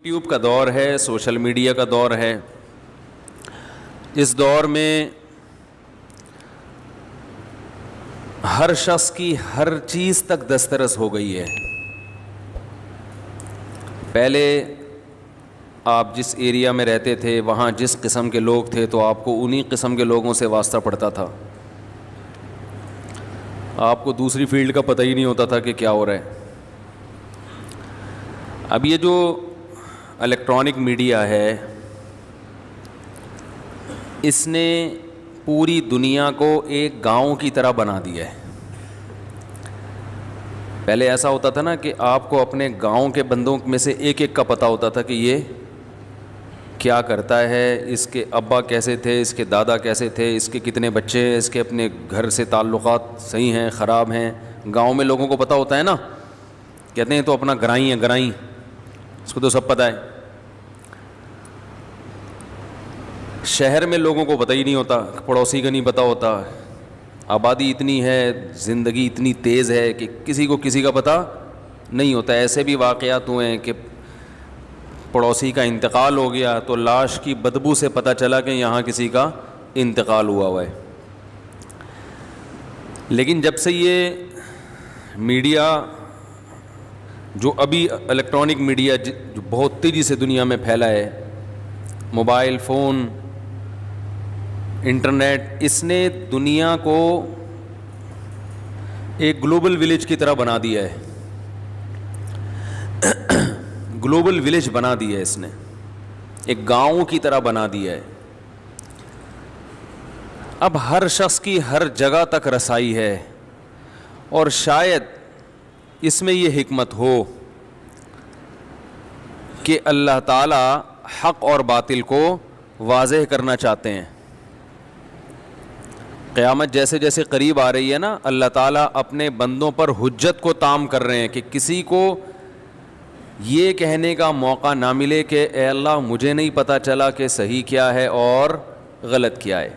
YouTube کا دور ہے، سوشل میڈیا کا دور ہے۔ اس دور میں ہر شخص کی ہر چیز تک دسترس ہو گئی ہے۔ پہلے آپ جس ایریا میں رہتے تھے وہاں جس قسم کے لوگ تھے تو آپ کو انہی قسم کے لوگوں سے واسطہ پڑتا تھا، آپ کو دوسری فیلڈ کا پتہ ہی نہیں ہوتا تھا کہ کیا ہو رہا ہے۔ اب یہ جو الیکٹرانک میڈیا ہے، اس نے پوری دنیا کو ایک گاؤں کی طرح بنا دیا ہے۔ پہلے ایسا ہوتا تھا نا کہ آپ کو اپنے گاؤں کے بندوں میں سے ایک ایک کا پتہ ہوتا تھا کہ یہ کیا کرتا ہے، اس کے ابا کیسے تھے، اس کے دادا کیسے تھے، اس کے کتنے بچے ہیں، اس کے اپنے گھر سے تعلقات صحیح ہیں خراب ہیں۔ گاؤں میں لوگوں کو پتہ ہوتا ہے نا، کہتے ہیں تو اپنا گرائی ہے، گرائی، اس کو تو سب پتہ ہے۔ شہر میں لوگوں کو پتہ ہی نہیں ہوتا، پڑوسی کا نہیں پتہ ہوتا۔ آبادی اتنی ہے، زندگی اتنی تیز ہے کہ کسی کو کسی کا پتہ نہیں ہوتا۔ ایسے بھی واقعات ہوئے ہیں کہ پڑوسی کا انتقال ہو گیا تو لاش کی بدبو سے پتہ چلا کہ یہاں کسی کا انتقال ہوا ہے۔ لیکن جب سے یہ میڈیا جو ابھی الیکٹرانک میڈیا جو بہت تیزی سے دنیا میں پھیلا ہے، موبائل فون، انٹرنیٹ، اس نے دنیا کو ایک گلوبل ولیج کی طرح بنا دیا ہے۔ گلوبل ولیج بنا دیا ہے، اس نے ایک گاؤں کی طرح بنا دیا ہے۔ اب ہر شخص کی ہر جگہ تک رسائی ہے، اور شاید اس میں یہ حکمت ہو کہ اللہ تعالی حق اور باطل کو واضح کرنا چاہتے ہیں۔ قیامت جیسے جیسے قریب آ رہی ہے نا، اللہ تعالیٰ اپنے بندوں پر حجت کو تام کر رہے ہیں کہ کسی کو یہ کہنے کا موقع نہ ملے کہ اے اللہ مجھے نہیں پتہ چلا کہ صحیح کیا ہے اور غلط کیا ہے۔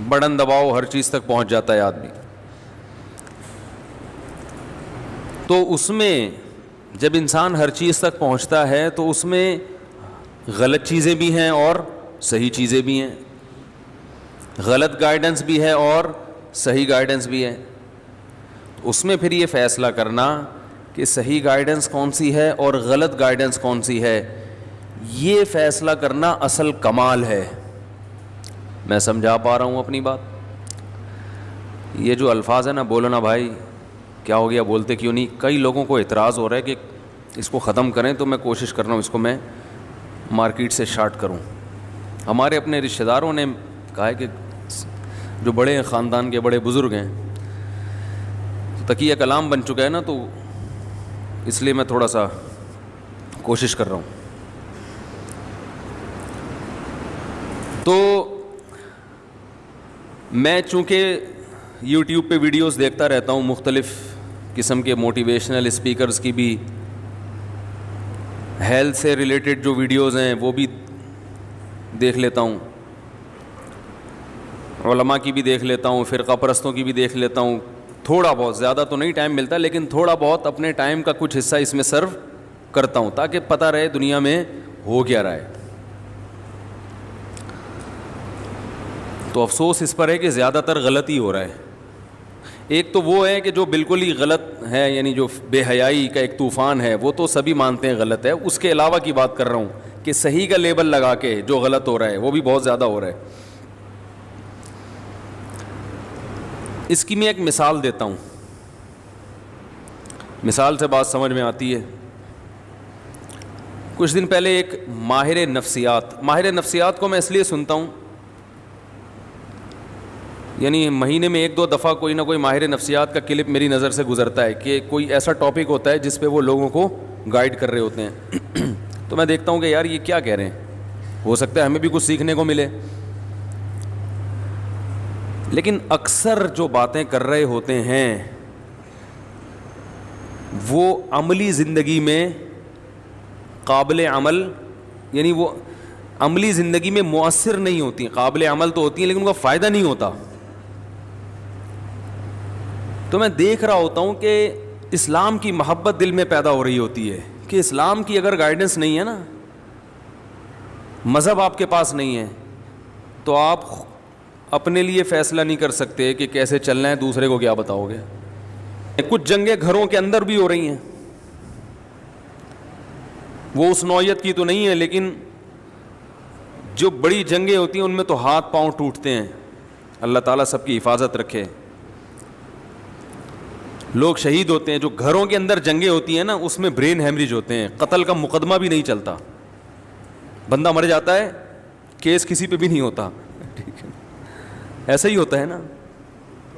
بٹن دباؤ ہر چیز تک پہنچ جاتا ہے آدمی۔ تو اس میں جب انسان ہر چیز تک پہنچتا ہے تو اس میں غلط چیزیں بھی ہیں اور صحیح چیزیں بھی ہیں، غلط گائیڈنس بھی ہے اور صحیح گائیڈنس بھی ہے۔ اس میں پھر یہ فیصلہ کرنا کہ صحیح گائیڈنس کون سی ہے اور غلط گائیڈنس کون سی ہے، یہ فیصلہ کرنا اصل کمال ہے۔ میں سمجھا پا رہا ہوں اپنی بات؟ یہ جو الفاظ ہے نا، بولو نا بھائی کیا ہو گیا، بولتے کیوں نہیں؟ کئی لوگوں کو اعتراض ہو رہا ہے کہ اس کو ختم کریں، تو میں کوشش کر رہا ہوں اس کو میں مارکیٹ سے شارٹ کروں۔ ہمارے اپنے رشتہ داروں نے کہا ہے کہ جو بڑے خاندان کے بڑے بزرگ ہیں، تقیہ کلام بن چکا ہے نا، تو اس لیے میں تھوڑا سا کوشش کر رہا ہوں۔ تو میں چونکہ یوٹیوب پہ ویڈیوز دیکھتا رہتا ہوں، مختلف قسم کے موٹیویشنل اسپیکرز کی بھی، ہیلتھ سے ریلیٹڈ جو ویڈیوز ہیں وہ بھی دیکھ لیتا ہوں، علماء کی بھی دیکھ لیتا ہوں، فرقہ پرستوں کی بھی دیکھ لیتا ہوں۔ تھوڑا بہت، زیادہ تو نہیں ٹائم ملتا، لیکن تھوڑا بہت اپنے ٹائم کا کچھ حصہ اس میں سرو کرتا ہوں تاکہ پتہ رہے دنیا میں ہو کیا رہا ہے۔ تو افسوس اس پر ہے کہ زیادہ تر غلط ہی ہو رہا ہے۔ ایک تو وہ ہے کہ جو بالکل ہی غلط ہے، یعنی جو بے حیائی کا ایک طوفان ہے، وہ تو سبھی مانتے ہیں غلط ہے۔ اس کے علاوہ کی بات کر رہا ہوں کہ صحیح کا لیبل لگا کے جو غلط ہو رہا ہے وہ بھی بہت زیادہ ہو رہا ہے۔ اس کی میں ایک مثال دیتا ہوں، مثال سے بات سمجھ میں آتی ہے۔ کچھ دن پہلے ایک ماہر نفسیات کو میں اس لیے سنتا ہوں، یعنی مہینے میں ایک دو دفعہ کوئی نہ کوئی ماہر نفسیات کا کلپ میری نظر سے گزرتا ہے کہ کوئی ایسا ٹاپک ہوتا ہے جس پہ وہ لوگوں کو گائیڈ کر رہے ہوتے ہیں۔ تو میں دیکھتا ہوں کہ یار یہ کیا کہہ رہے ہیں، ہو سکتا ہے ہمیں بھی کچھ سیکھنے کو ملے۔ لیکن اکثر جو باتیں کر رہے ہوتے ہیں وہ عملی زندگی میں قابل عمل، یعنی وہ عملی زندگی میں مؤثر نہیں ہوتی، قابل عمل تو ہوتی ہیں لیکن ان کا فائدہ نہیں ہوتا۔ تو میں دیکھ رہا ہوتا ہوں کہ اسلام کی محبت دل میں پیدا ہو رہی ہوتی ہے کہ اسلام کی اگر گائیڈنس نہیں ہے نا, مذہب آپ کے پاس نہیں ہے, تو آپ اپنے لیے فیصلہ نہیں کر سکتے کہ کیسے چلنا ہے, دوسرے کو کیا بتاؤ گے. کچھ جنگیں گھروں کے اندر بھی ہو رہی ہیں, وہ اس نوعیت کی تو نہیں ہے, لیکن جو بڑی جنگیں ہوتی ہیں ان میں تو ہاتھ پاؤں ٹوٹتے ہیں. اللہ تعالیٰ سب کی حفاظت رکھے. لوگ شہید ہوتے ہیں. جو گھروں کے اندر جنگیں ہوتی ہیں نا, اس میں برین ہیمریج ہوتے ہیں, قتل کا مقدمہ بھی نہیں چلتا, بندہ مر جاتا ہے, کیس کسی پہ بھی نہیں ہوتا. ٹھیک ہے, ایسا ہی ہوتا ہے نا,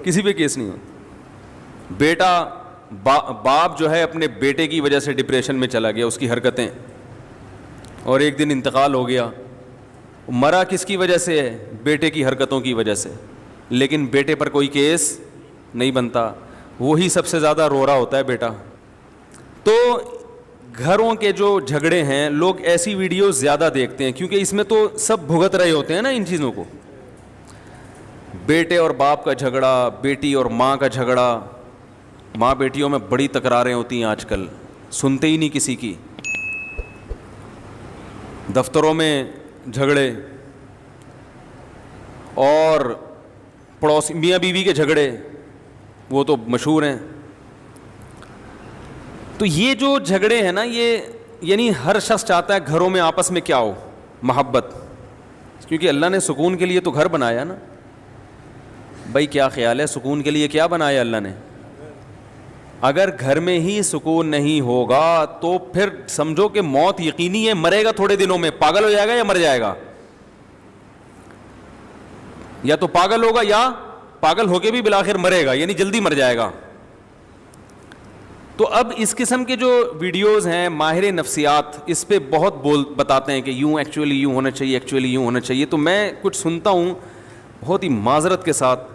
کسی پہ کیس نہیں ہوتا. بیٹا باپ جو ہے اپنے بیٹے کی وجہ سے ڈپریشن میں چلا گیا, اس کی حرکتیں, اور ایک دن انتقال ہو گیا. مرا کس کی وجہ سے ہے؟ بیٹے کی حرکتوں کی وجہ سے, لیکن بیٹے پر کوئی کیس نہیں بنتا. وہی سب سے زیادہ رو رہا ہوتا ہے بیٹا. تو گھروں کے جو جھگڑے ہیں, لوگ ایسی ویڈیوز زیادہ دیکھتے ہیں کیونکہ اس میں تو سب بھگت رہے ہوتے ہیں نا ان چیزوں کو. بیٹے اور باپ کا جھگڑا, بیٹی اور ماں کا جھگڑا, ماں بیٹیوں میں بڑی تکراریں ہوتی ہیں آج کل, سنتے ہی نہیں کسی کی. دفتروں میں جھگڑے, اور پڑوسی میاں بیوی کے جھگڑے, وہ تو مشہور ہیں. تو یہ جو جھگڑے ہیں نا, یہ یعنی ہر شخص چاہتا ہے گھروں میں آپس میں کیا ہو, محبت, کیونکہ اللہ نے سکون کے لیے تو گھر بنایا نا. بھائی کیا خیال ہے, سکون کے لیے کیا بنایا اللہ نے؟ اگر گھر میں ہی سکون نہیں ہوگا تو پھر سمجھو کہ موت یقینی ہے, مرے گا تھوڑے دنوں میں, پاگل ہو جائے گا یا مر جائے گا. یا تو پاگل ہوگا یا پاگل ہو کے بھی بالآخر مرے گا, یعنی جلدی مر جائے گا. تو اب اس قسم کے جو ویڈیوز ہیں, ماہر نفسیات اس پہ بہت بتاتے ہیں کہ یوں ایکچولی یوں ہونا چاہیے, ایکچولی یوں ہونا چاہیے. تو میں کچھ سنتا ہوں بہت ہی معذرت کے ساتھ,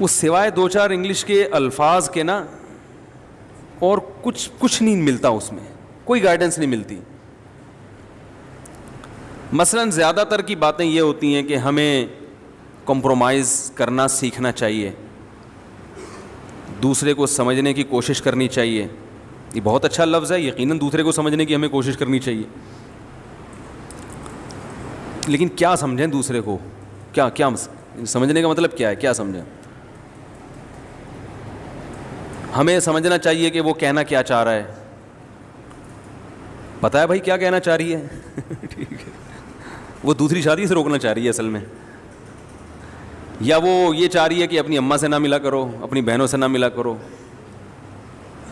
وہ سوائے 2-4 انگلش کے الفاظ کے نا اور کچھ نہیں ملتا, اس میں کوئی گائیڈنس نہیں ملتی. مثلا زیادہ تر کی باتیں یہ ہوتی ہیں کہ ہمیں کمپرومائز کرنا سیکھنا چاہیے, دوسرے کو سمجھنے کی کوشش کرنی چاہیے. یہ بہت اچھا لفظ ہے, یقیناً دوسرے کو سمجھنے کی ہمیں کوشش کرنی چاہیے, لیکن کیا سمجھیں دوسرے کو, کیا سمجھنے کا مطلب کیا ہے, کیا سمجھیں؟ ہمیں سمجھنا چاہیے کہ وہ کہنا کیا چاہ رہا ہے. پتہ ہے بھائی کیا کہنا چاہ رہی ہے؟ ٹھیک ہے, وہ دوسری شادی سے روکنا چاہ رہی ہے اصل میں, یا وہ یہ چاہ رہی ہے کہ اپنی اماں سے نہ ملا کرو, اپنی بہنوں سے نہ ملا کرو.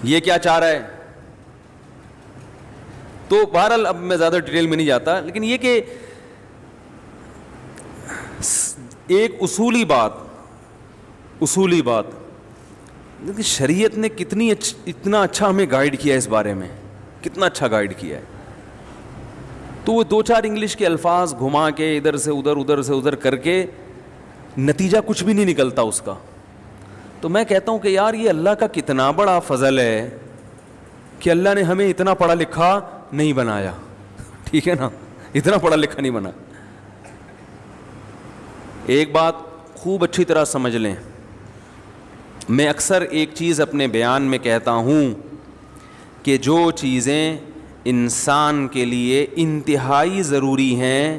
یہ کیا چاہ رہا ہے؟ تو بہرحال اب میں زیادہ ڈیٹیل میں نہیں جاتا, لیکن یہ کہ ایک اصولی بات لیکن شریعت نے اتنا اچھا ہمیں گائیڈ کیا ہے اس بارے میں, کتنا اچھا گائیڈ کیا ہے. تو وہ 2-4 انگلش کے الفاظ گھما کے ادھر سے ادھر کر کے نتیجہ کچھ بھی نہیں نکلتا اس کا. تو میں کہتا ہوں کہ یار یہ اللہ کا کتنا بڑا فضل ہے کہ اللہ نے ہمیں اتنا پڑھا لکھا نہیں بنایا. ٹھیک ہے نا, اتنا پڑھا لکھا نہیں بنا. ایک بات خوب اچھی طرح سمجھ لیں, میں اکثر ایک چیز اپنے بیان میں کہتا ہوں کہ جو چیزیں انسان کے لیے انتہائی ضروری ہیں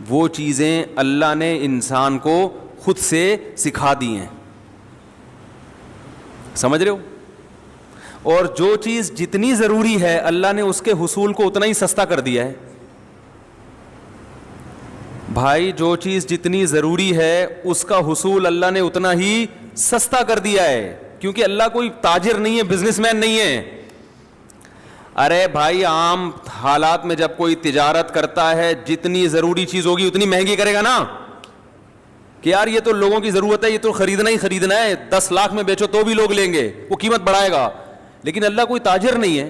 وہ چیزیں اللہ نے انسان کو خود سے سکھا دی ہیں. سمجھ رہے ہو؟ اور جو چیز جتنی ضروری ہے اللہ نے اس کے حصول کو اتنا ہی سستا کر دیا ہے. بھائی جو چیز جتنی ضروری ہے اس کا حصول اللہ نے اتنا ہی سستا کر دیا ہے, کیونکہ اللہ کوئی تاجر نہیں ہے, بزنس مین نہیں ہے. ارے بھائی عام حالات میں جب کوئی تجارت کرتا ہے جتنی ضروری چیز ہوگی اتنی مہنگی کرے گا نا, کہ یار یہ تو لوگوں کی ضرورت ہے, یہ تو خریدنا ہی خریدنا ہے, 10 لاکھ میں بیچو تو بھی لوگ لیں گے, وہ قیمت بڑھائے گا. لیکن اللہ کوئی تاجر نہیں ہے,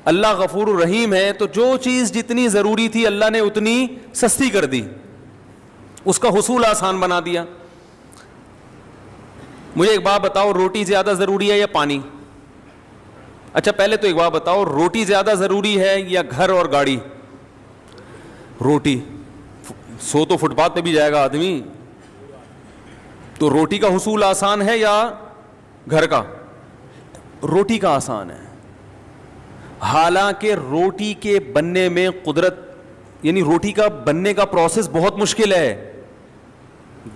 اللہ غفور الرحیم ہے. تو جو چیز جتنی ضروری تھی اللہ نے اتنی سستی کر دی, اس کا حصول آسان بنا دیا. مجھے ایک بات بتاؤ, روٹی زیادہ ضروری ہے یا پانی؟ اچھا پہلے تو ایک بات بتاؤ, روٹی زیادہ ضروری ہے یا گھر اور گاڑی؟ روٹی. سو تو فٹ پاتھ پہ بھی جائے گا آدمی, تو روٹی کا حصول آسان ہے یا گھر کا؟ روٹی کا آسان ہے. حالانکہ روٹی کے بننے میں قدرت, یعنی روٹی کا بننے کا پروسیس بہت مشکل ہے.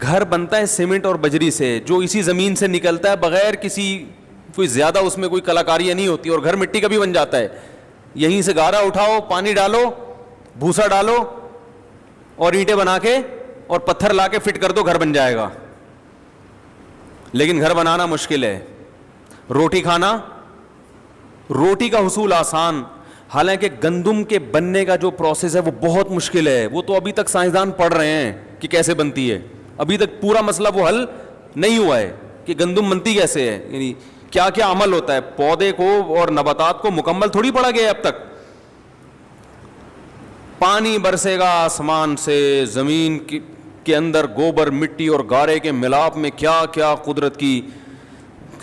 گھر بنتا ہے سیمنٹ اور بجری سے, جو اسی زمین سے نکلتا ہے بغیر کسی کوئی زیادہ اس میں کوئی کلاکاریاں نہیں ہوتی, اور گھر مٹی کا بھی بن جاتا ہے. یہیں سے گارا اٹھاؤ, پانی ڈالو, بھوسا ڈالو اور اینٹیں بنا کے اور پتھر لا کے فٹ کر دو, گھر بن جائے گا. لیکن گھر بنانا مشکل ہے. روٹی کھانا, روٹی کا حصول آسان. حالانکہ گندم کے بننے کا جو پروسیس ہے وہ بہت مشکل ہے. وہ تو ابھی تک سائنسدان پڑھ رہے ہیں کہ کیسے بنتی ہے. ابھی تک پورا مسئلہ وہ حل نہیں ہوا ہے کہ گندم بنتی کیسے ہے, یعنی کیا کیا عمل ہوتا ہے. پودے کو اور نباتات کو مکمل تھوڑی پڑھا گیا ہے اب تک. پانی برسے گا آسمان سے, زمین کے اندر گوبر, مٹی اور گارے کے ملاپ میں کیا کیا قدرت کی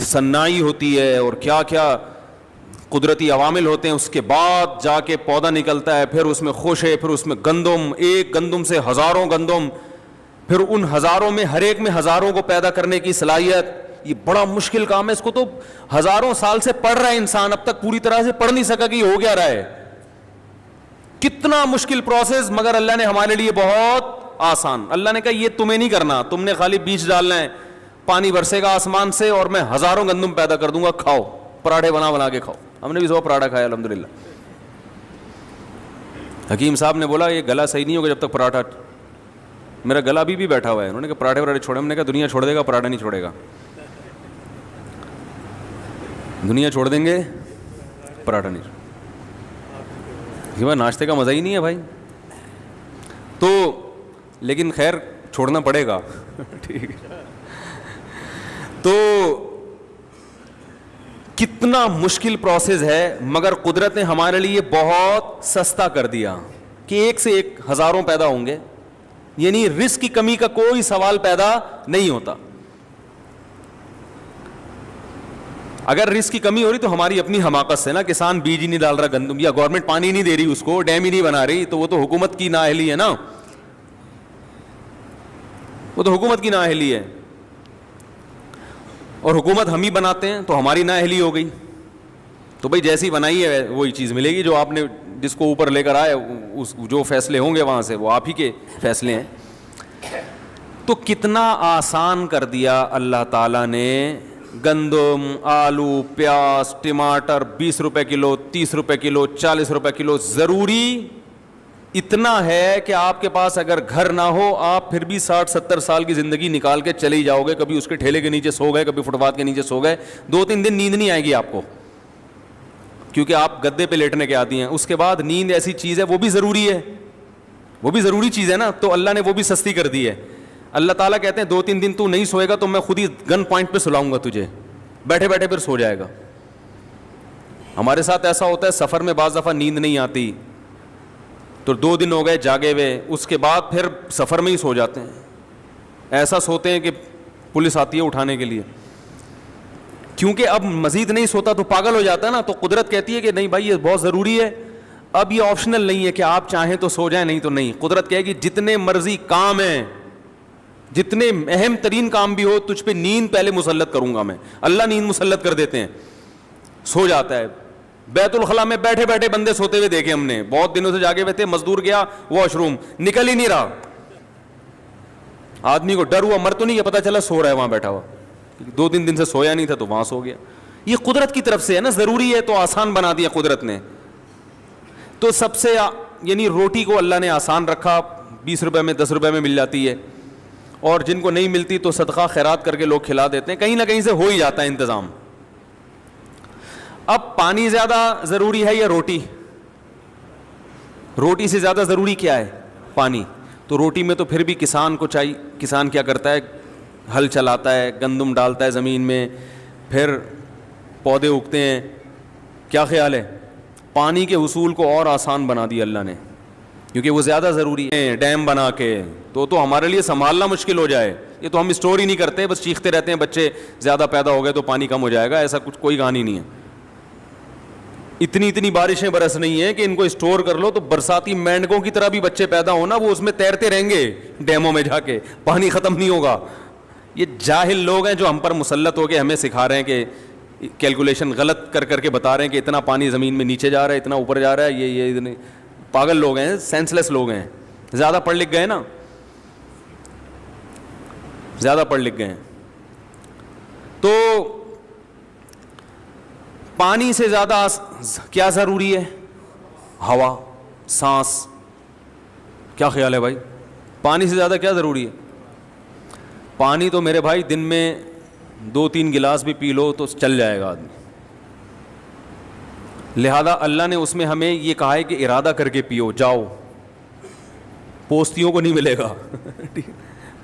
صناعی ہوتی ہے اور کیا کیا قدرتی عوامل ہوتے ہیں. اس کے بعد جا کے پودا نکلتا ہے, پھر اس میں خوشے, پھر اس میں گندم, ایک گندم سے ہزاروں گندم, پھر ان ہزاروں میں ہر ایک میں ہزاروں کو پیدا کرنے کی صلاحیت. یہ بڑا مشکل کام ہے. اس کو تو ہزاروں سال سے پڑھ رہا ہے انسان, اب تک پوری طرح سے پڑھ نہیں سکا کہ یہ ہو کیا رہا ہے. کتنا مشکل پروسیس, مگر اللہ نے ہمارے لیے بہت آسان. اللہ نے کہا یہ تمہیں نہیں کرنا, تم نے خالی بیج ڈالنا ہے, پانی برسے گا آسمان سے اور میں ہزاروں گندم پیدا کر دوں گا, کھاؤ, پراٹھے بنا بنا کے کھاؤ. ہم نے بھی 100 پراٹھا کھایا الحمدللہ. حکیم صاحب نے بولا یہ گلا صحیح نہیں ہوگا جب تک پراٹھا, میرا گلا ابھی بھی بیٹھا ہوا ہے. انہوں نے کہا پراٹھے پراٹھے چھوڑے. ہم نے کہا دنیا چھوڑ دے گا, پراٹھا نہیں چھوڑے گا. دنیا چھوڑ دیں گے, پراٹھا نہیں. یہ بھائی ناشتے کا مزہ ہی نہیں ہے بھائی. تو لیکن خیر چھوڑنا پڑے گا. ٹھیک ہے. تو کتنا مشکل پروسیس ہے, مگر قدرت نے ہمارے لیے بہت سستا کر دیا کہ ایک سے ایک ہزاروں پیدا ہوں گے. یعنی رزق کی کمی کا کوئی سوال پیدا نہیں ہوتا. اگر رزق کی کمی ہو رہی تو ہماری اپنی حماقت سے نا, کسان بیج ہی نہیں ڈال رہا گندم, یا گورنمنٹ پانی نہیں دے رہی اس کو, ڈیم ہی نہیں بنا رہی, تو وہ تو حکومت کی نااہلی ہے نا, وہ تو حکومت کی نااہلی ہے. اور حکومت ہم ہی بناتے ہیں تو ہماری نااہلی ہو گئی. تو بھائی جیسی بنائی ہے وہی چیز ملے گی, جو آپ نے جس کو اوپر لے کر آئے, اس جو فیصلے ہوں گے وہاں سے وہ آپ ہی کے فیصلے ہیں. تو کتنا آسان کر دیا اللہ تعالیٰ نے. گندم, آلو, پیاز, ٹماٹر 20 روپے کلو, 30 روپے کلو, 40 روپے کلو. ضروری اتنا ہے کہ آپ کے پاس اگر گھر نہ ہو, آپ پھر بھی 60-70 سال کی زندگی نکال کے چلے ہی جاؤ گے. کبھی اس کے ٹھیلے کے نیچے سو گئے, کبھی فٹ پاتھ کے نیچے سو گئے, 2-3 دن نیند نہیں آئے گی آپ کو, کیونکہ آپ گدے پہ لیٹنے کے عادی ہیں. اس کے بعد نیند ایسی چیز ہے, وہ بھی ضروری ہے, وہ بھی ضروری چیز ہے نا, تو اللہ نے وہ بھی سستی کر دی ہے. اللہ تعالیٰ کہتے ہیں 2-3 دن تو نہیں سوئے گا تو میں خود ہی گن پوائنٹ پہ سلاؤں گا تجھے, بیٹھے بیٹھے پھر سو جائے گا. ہمارے ساتھ ایسا ہوتا ہے, سفر میں بعض دفعہ نیند نہیں آتی تو 2 دن ہو گئے جاگے ہوئے, اس کے بعد پھر سفر میں ہی سو جاتے ہیں. ایسا سوتے ہیں کہ پولیس آتی ہے اٹھانے کے لیے, کیونکہ اب مزید نہیں سوتا تو پاگل ہو جاتا ہے نا. تو قدرت کہتی ہے کہ نہیں بھائی یہ بہت ضروری ہے, اب یہ آپشنل نہیں ہے کہ آپ چاہیں تو سو جائیں, نہیں تو نہیں. قدرت کہے گی جتنے مرضی کام ہیں, جتنے اہم ترین کام بھی ہو, تجھ پہ نیند پہلے مسلط کروں گا میں. اللہ نیند مسلط کر دیتے ہیں, سو جاتا ہے. بیت الخلاء میں بیٹھے بیٹھے بندے سوتے ہوئے دیکھے ہم نے, بہت دنوں سے جاگے ہوئے تھے, مزدور گیا واش روم, نکل ہی نہیں رہا. آدمی کو ڈر ہوا, مر تو نہیں, پتا چلا سو رہا ہے وہاں بیٹھا ہوا, 2-3 دن سے سویا نہیں تھا تو وہاں سو گیا. یہ قدرت کی طرف سے ہے نا, ضروری ہے تو آسان بنا دیا قدرت نے. تو سب سے یعنی روٹی کو اللہ نے آسان رکھا, 20 روپے میں 10 روپے میں مل جاتی ہے, اور جن کو نہیں ملتی تو صدقہ خیرات کر کے لوگ کھلا دیتے ہیں, کہیں نہ کہیں سے ہو ہی جاتا ہے انتظام. اب پانی زیادہ ضروری ہے یا روٹی؟ روٹی سے زیادہ ضروری کیا ہے؟ پانی. تو روٹی میں تو پھر بھی کسان کو چاہیے. کسان کیا کرتا ہے, ہل چلاتا ہے, گندم ڈالتا ہے زمین میں, پھر پودے اگتے ہیں. کیا خیال ہے؟ پانی کے حصول کو اور آسان بنا دیا اللہ نے, کیونکہ وہ زیادہ ضروری ہے. ڈیم بنا کے تو ہمارے لیے سنبھالنا مشکل ہو جائے. یہ تو ہم اسٹور ہی نہیں کرتے, بس چیختے رہتے ہیں بچے زیادہ پیدا ہو گئے تو پانی کم ہو جائے گا, ایسا کچھ کوئی کہانی نہیں ہے. اتنی بارشیں برس نہیں ہیں کہ ان کو اسٹور کر لو تو برساتی مینڈکوں کی طرح بھی بچے پیدا ہونا, وہ اس میں تیرتے رہیں گے ڈیموں میں جا کے, پانی ختم نہیں ہوگا. یہ جاہل لوگ ہیں جو ہم پر مسلط ہو کے ہمیں سکھا رہے ہیں کہ کیلکولیشن غلط کر کر کے بتا رہے ہیں کہ اتنا پانی زمین میں نیچے جا رہا ہے, اتنا اوپر جا رہا ہے. یہ پاگل لوگ ہیں, سینس لوگ ہیں, زیادہ پڑھ لکھ گئے نا, زیادہ پڑھ لکھ گئے ہیں. تو پانی سے زیادہ کیا ضروری ہے؟ ہوا, سانس. کیا خیال ہے بھائی, پانی سے زیادہ کیا ضروری ہے؟ پانی تو میرے بھائی دن میں 2-3 گلاس بھی پی لو تو چل جائے گا آدمی. لہذا اللہ نے اس میں ہمیں یہ کہا ہے کہ ارادہ کر کے پیو, جاؤ, پوستیوں کو نہیں ملے گا.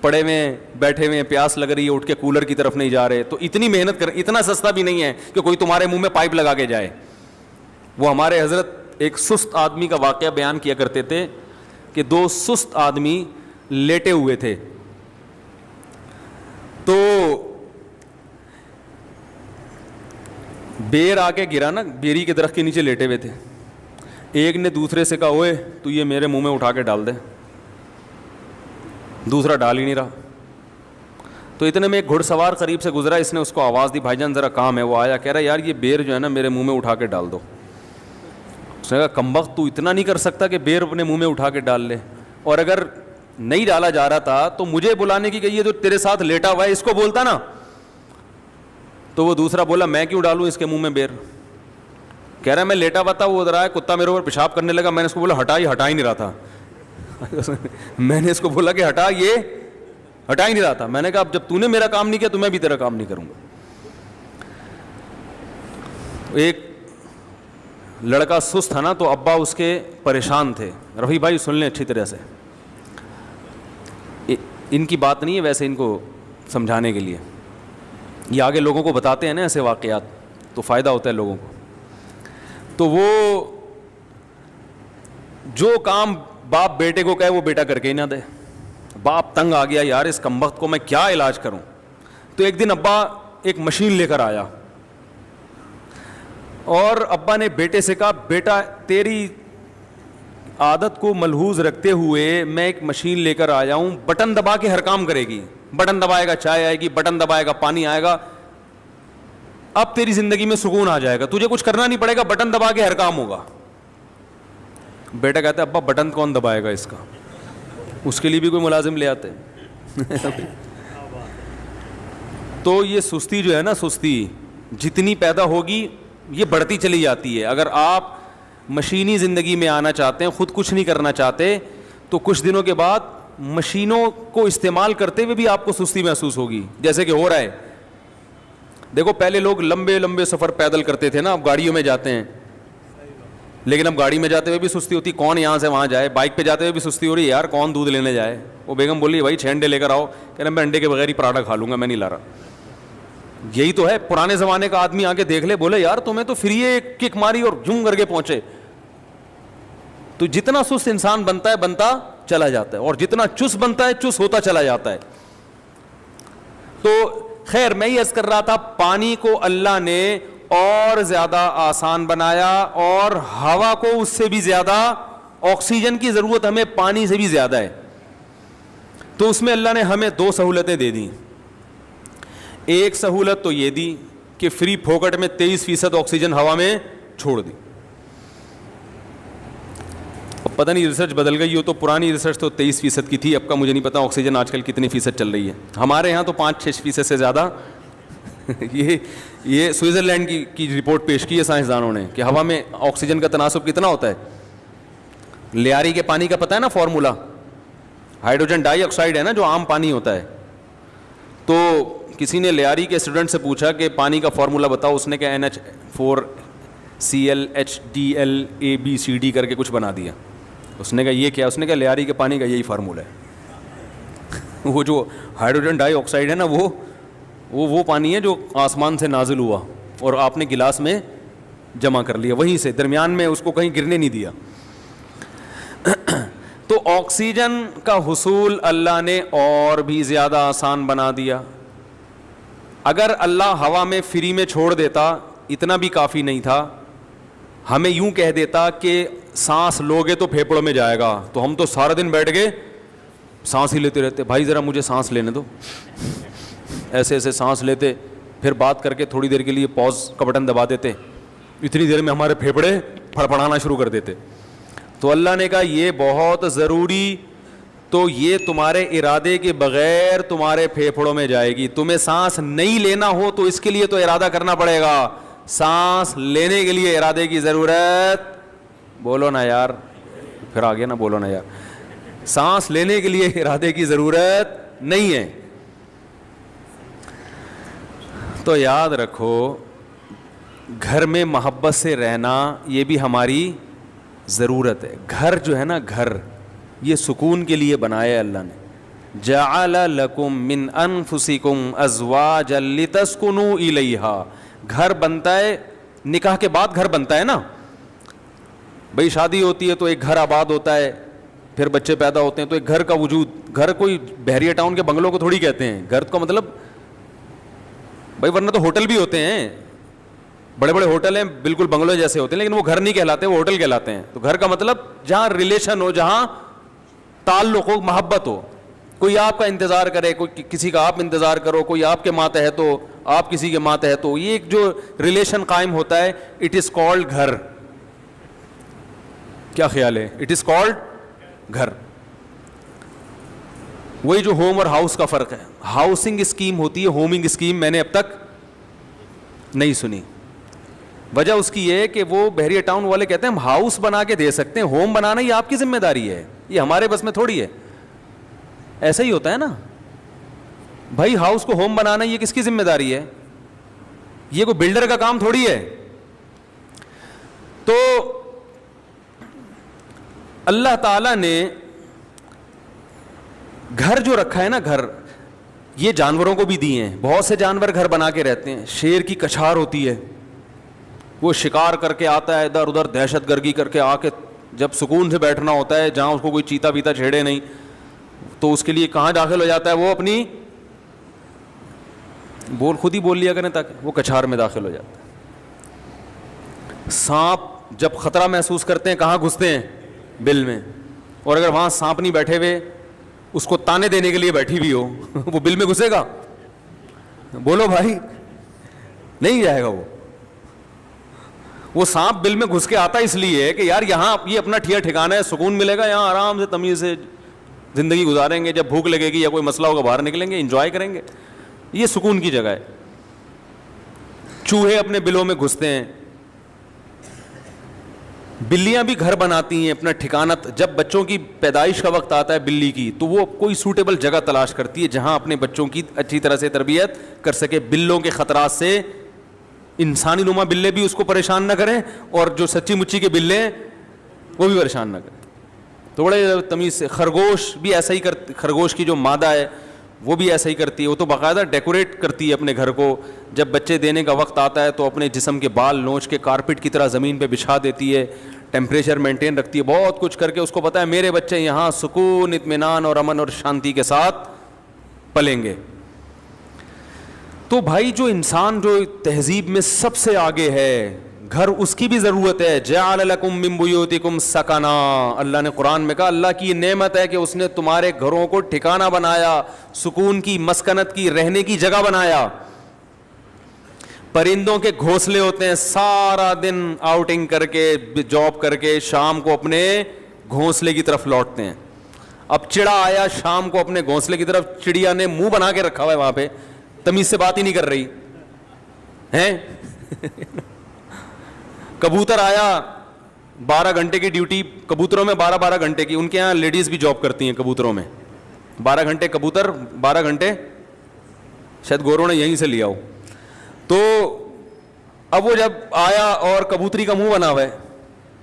پڑے ہوئے بیٹھے ہوئے پیاس لگ رہی ہے, اٹھ کے کولر کی طرف نہیں جا رہے, تو اتنی محنت کر, اتنا سستا بھی نہیں ہے کہ کوئی تمہارے منہ میں پائپ لگا کے جائے. وہ ہمارے حضرت ایک سست آدمی کا واقعہ بیان کیا کرتے تھے کہ 2 سست آدمی لیٹے ہوئے تھے, تو بیر آ کے گرا نا, بیری کے درخت کے نیچے لیٹے ہوئے تھے. ایک نے دوسرے سے کہا, اوئے تو یہ میرے منہ میں اٹھا کے ڈال دے. دوسرا ڈال ہی نہیں رہا. تو اتنے میں ایک گھڑ سوار قریب سے گزرا, اس نے اس کو آواز دی, بھائی جان ذرا کام ہے. وہ آیا, کہہ رہا یار یہ بیر جو ہے نا میرے منہ میں اٹھا کے ڈال دو. اس نے کہا کمبخت تو اتنا نہیں کر سکتا کہ بیر اپنے منہ میں اٹھا کے ڈال لے, اور اگر نہیں ڈالا جا رہا تھا تو مجھے بلانے کی کہ یہ جو تیرے ساتھ لیٹا ہوا ہے اس کو بولتا نا. تو وہ دوسرا بولا میں کیوں ڈالوں اس کے منہ میں بیر. کہہ رہا میں لیٹا ہوا تھا, وہ ادھر آیا, کتا میرے اوپر پیشاب کرنے لگا, میں نے اس کو بولا ہٹا ہی نہیں رہا تھا. میں نے اس کو بولا کہ ہٹا ہی نہیں رہا تھا. میں نے کہا اب جب تو نے میرا کام نہیں کیا تو میں بھی تیرا کام نہیں کروں گا. ایک لڑکا سست تھا نا, تو ابا اس کے پریشان تھے. رفیع بھائی سن لیں اچھی طرح سے, ان کی بات نہیں ہے ویسے, ان کو سمجھانے کے لیے. یہ آگے لوگوں کو بتاتے ہیں نا ایسے واقعات, تو فائدہ ہوتا ہے لوگوں کو. تو وہ جو کام باپ بیٹے کو کہے وہ بیٹا کر کے ہی نہ دے. باپ تنگ آ گیا, یار اس کمبخت کو میں کیا علاج کروں. تو ایک دن ابا ایک مشین لے کر آیا, اور ابا نے بیٹے سے کہا, بیٹا تیری عادت کو ملحوظ رکھتے ہوئے میں ایک مشین لے کر آیا ہوں, بٹن دبا کے ہر کام کرے گی. بٹن دبائے گا چائے آئے گی, بٹن دبائے گا پانی آئے گا. اب تیری زندگی میں سکون آ جائے گا, تجھے کچھ کرنا نہیں پڑے گا, بٹن دبا کے ہر کام ہوگا. بیٹا کہتا ہے ابا بٹن کون دبائے گا اس کا, اس کے لیے بھی کوئی ملازم لے آتے. تو یہ سستی جو ہے نا, سستی جتنی پیدا ہوگی یہ بڑھتی چلی جاتی ہے. اگر آپ مشینی زندگی میں آنا چاہتے ہیں, خود کچھ نہیں کرنا چاہتے, تو کچھ دنوں کے بعد مشینوں کو استعمال کرتے ہوئے بھی آپ کو سستی محسوس ہوگی, جیسے کہ ہو رہا ہے. دیکھو پہلے لوگ لمبے لمبے سفر پیدل کرتے تھے نا, اب گاڑیوں میں جاتے ہیں, لیکن اب گاڑی میں جاتے ہوئے بھی سستی ہوتی, کون یہاں سے وہاں جائے. بائک پہ جاتے ہوئے بھی سستی ہو رہی ہے, یار کون دودھ لینے جائے. وہ بیگم بولی بھائی 6 انڈے لے کر آؤ, کہہ رہے میں انڈے کے بغیر ہی پراٹھا کھا لوں گا, میں نہیں لا رہا. یہی تو ہے. پرانے زمانے کا آدمی آ کے دیکھ لے, بولے یار تمہیں تو فری ایک کک ماری اور جم کر کے پہنچے. تو جتنا سست انسان بنتا ہے بنتا چلا جاتا ہے, اور جتنا چست بنتا ہے چست ہوتا چلا جاتا ہے. تو خیر میں یہ عرض کر رہا تھا, پانی کو اللہ نے اور زیادہ آسان بنایا, اور ہوا کو اس سے بھی زیادہ, آکسیجن کی ضرورت ہمیں پانی سے بھی زیادہ ہے. تو اس میں اللہ نے ہمیں 2 سہولتیں دے دی. ایک سہولت تو یہ دی کہ فری پھوکٹ میں 23% آکسیجن ہوا میں چھوڑ دی. اب پتہ نہیں ریسرچ بدل گئی ہو, تو پرانی ریسرچ تو 23% کی تھی, اب کا مجھے نہیں پتا آکسیجن آج کل کتنی فیصد چل رہی ہے. ہمارے یہاں تو 5-6% سے زیادہ. یہ سوئٹزرلینڈ کی رپورٹ پیش کی ہے سائنسدانوں نے کہ ہوا میں آکسیجن کا تناسب کتنا ہوتا ہے. لیاری کے پانی کا پتہ ہے نا فارمولا, ہائیڈروجن ڈائی آکسائڈ ہے نا جو عام پانی ہوتا ہے. تو کسی نے لیاری کے اسٹوڈنٹ سے پوچھا کہ پانی کا فارمولا بتاؤ, اس نے کہا NH4Cl کر کے کچھ بنا دیا. اس نے کہا یہ کیا, اس نے کہا لیاری کے پانی کا یہی فارمولا ہے. وہ جو ہائیڈروجن ڈائی آکسائڈ ہے نا, وہ پانی ہے جو آسمان سے نازل ہوا اور آپ نے گلاس میں جمع کر لیا, وہیں سے درمیان میں اس کو کہیں گرنے نہیں دیا. تو آکسیجن کا حصول اللہ نے اور بھی زیادہ آسان بنا دیا. اگر اللہ ہوا میں فری میں چھوڑ دیتا اتنا بھی کافی نہیں تھا. ہمیں یوں کہہ دیتا کہ سانس لوگے تو پھیپڑوں میں جائے گا, تو ہم تو سارا دن بیٹھ کے سانس ہی لیتے رہتے. بھائی ذرا مجھے سانس لینے دو, ایسے ایسے سانس لیتے, پھر بات کر کے تھوڑی دیر کے لیے پاز کا بٹن دبا دیتے, اتنی دیر میں ہمارے پھیپھڑے پھڑپڑانا شروع کر دیتے. تو اللہ نے کہا یہ بہت ضروری, تو یہ تمہارے ارادے کے بغیر تمہارے پھیپھڑوں میں جائے گی. تمہیں سانس نہیں لینا ہو تو اس کے لیے تو ارادہ کرنا پڑے گا, سانس لینے کے لیے ارادے کی ضرورت, بولو نا یار, پھر آگے نا بولو نا یار, سانس لینے کے لیے ارادے کی ضرورت نہیں ہے. تو یاد رکھو گھر میں محبت سے رہنا یہ بھی ہماری ضرورت ہے. گھر جو ہے نا, گھر یہ سکون کے لیے بنایا اللہ نے. جعل لکم من انفسکم ازواجا لتسکنوا الیہا. گھر بنتا ہے نکاح کے بعد, گھر بنتا ہے نا بھئی, شادی ہوتی ہے تو ایک گھر آباد ہوتا ہے, پھر بچے پیدا ہوتے ہیں تو ایک گھر کا وجود. گھر کوئی بحریہ ٹاؤن کے بنگلوں کو تھوڑی کہتے ہیں, گھر کا مطلب بھائی, ورنہ تو ہوٹل بھی ہوتے ہیں, بڑے بڑے ہوٹل ہیں بالکل بنگلوں جیسے ہوتے ہیں, لیکن وہ گھر نہیں کہلاتے, وہ ہوٹل کہلاتے ہیں. تو گھر کا مطلب جہاں ریلیشن ہو, جہاں تعلق ہو, محبت ہو, کوئی آپ کا انتظار کرے, کوئی کسی کا آپ انتظار کرو, کوئی آپ کے ماتحت ہو, آپ کسی کے ماتحت ہو, یہ ایک جو ریلیشن قائم ہوتا ہے, اٹ از کالڈ گھر. کیا خیال ہے؟ اٹ از کالڈ گھر. وہی جو ہوم اور ہاؤس کا فرق ہے. ہاؤسنگ اسکیم ہوتی ہے, ہومنگ اسکیم میں نے اب تک نہیں سنی. وجہ اس کی یہ ہے کہ وہ بحریہ ٹاؤن والے کہتے ہیں ہم ہاؤس بنا کے دے سکتے ہیں, ہوم بنانا یہ آپ کی ذمہ داری ہے, یہ ہمارے بس میں تھوڑی ہے. ایسا ہی ہوتا ہے نا بھائی, ہاؤس کو ہوم بنانا یہ کس کی ذمہ داری ہے؟ یہ کوئی بلڈر کا کام تھوڑی ہے. تو اللہ تعالیٰ نے گھر جو رکھا ہے نا, گھر یہ جانوروں کو بھی دیے ہیں. بہت سے جانور گھر بنا کے رہتے ہیں. شیر کی کچھار ہوتی ہے, وہ شکار کر کے آتا ہے, ادھر ادھر دہشت گردی کر کے آ کے جب سکون سے بیٹھنا ہوتا ہے, جہاں اس کو کوئی چیتا پیتا چھیڑے نہیں, تو اس کے لیے کہاں داخل ہو جاتا ہے وہ, اپنی بول خود ہی بول لیا کریں تاکہ وہ کچھار میں داخل ہو جاتا ہے. سانپ جب خطرہ محسوس کرتے ہیں کہاں گھستے ہیں؟ بل میں. اور اگر وہاں سانپ نہیں بیٹھے ہوئے, اس کو تانے دینے کے لیے بیٹھی بھی ہو, وہ بل میں گھسے گا؟ بولو بھائی, نہیں جائے گا. وہ سانپ بل میں گھس کے آتا اس لیے کہ یار یہاں یہ اپنا ٹھکانا ہے, سکون ملے گا, یہاں آرام سے تمیز سے زندگی گزاریں گے, جب بھوک لگے گی یا کوئی مسئلہ ہوگا باہر نکلیں گے, انجوائے کریں گے, یہ سکون کی جگہ ہے. چوہے اپنے بلوں میں گھستے ہیں, بلیاں بھی گھر بناتی ہیں اپنا ٹھکانہ. جب بچوں کی پیدائش کا وقت آتا ہے بلی کی, تو وہ کوئی سوٹیبل جگہ تلاش کرتی ہے جہاں اپنے بچوں کی اچھی طرح سے تربیت کر سکے. بلوں کے خطرات سے انسانی نما بلے بھی اس کو پریشان نہ کریں, اور جو سچی مچی کے بلے ہیں وہ بھی پریشان نہ کریں. تو بڑے تمیز سے. خرگوش بھی ایسا ہی خرگوش کی جو مادہ ہے وہ بھی ایسا ہی کرتی ہے. وہ تو باقاعدہ ڈیکوریٹ کرتی ہے اپنے گھر کو. جب بچے دینے کا وقت آتا ہے تو اپنے جسم کے بال نوچ کے کارپٹ کی طرح زمین پہ بچھا دیتی ہے, ٹیمپریچر مینٹین رکھتی ہے, بہت کچھ کر کے اس کو پتہ ہے میرے بچے یہاں سکون, اطمینان اور امن اور شانتی کے ساتھ پلیں گے. تو بھائی جو انسان جو تہذیب میں سب سے آگے ہے, گھر اس کی بھی ضرورت ہے. جعل لکم من بیوتکم سکنا, اللہ نے قرآن میں کہا اللہ کی یہ نعمت ہے کہ اس نے تمہارے گھروں کو ٹھکانہ بنایا, سکون کی, مسکنت کی, رہنے کی جگہ بنایا. پرندوں کے گھونسلے ہوتے ہیں, سارا دن آؤٹنگ کر کے جاب کر کے شام کو اپنے گھونسلے کی طرف لوٹتے ہیں. اب چڑا آیا شام کو اپنے گھونسلے کی طرف, چڑیا نے منہ بنا کے رکھا ہوا ہے وہاں پہ, تمیز سے بات ہی نہیں کر رہی ہیں. کبوتر آیا, 12 گھنٹے کی ڈیوٹی کبوتروں میں, 12 گھنٹے کی. ان کے یہاں لیڈیز بھی جاب کرتی ہیں کبوتروں میں. 12 گھنٹے کبوتر, 12 گھنٹے شاید گوروں نے یہیں سے لیا ہو. تو اب وہ جب آیا اور کبوتری کا منہ بنا ہوا ہے,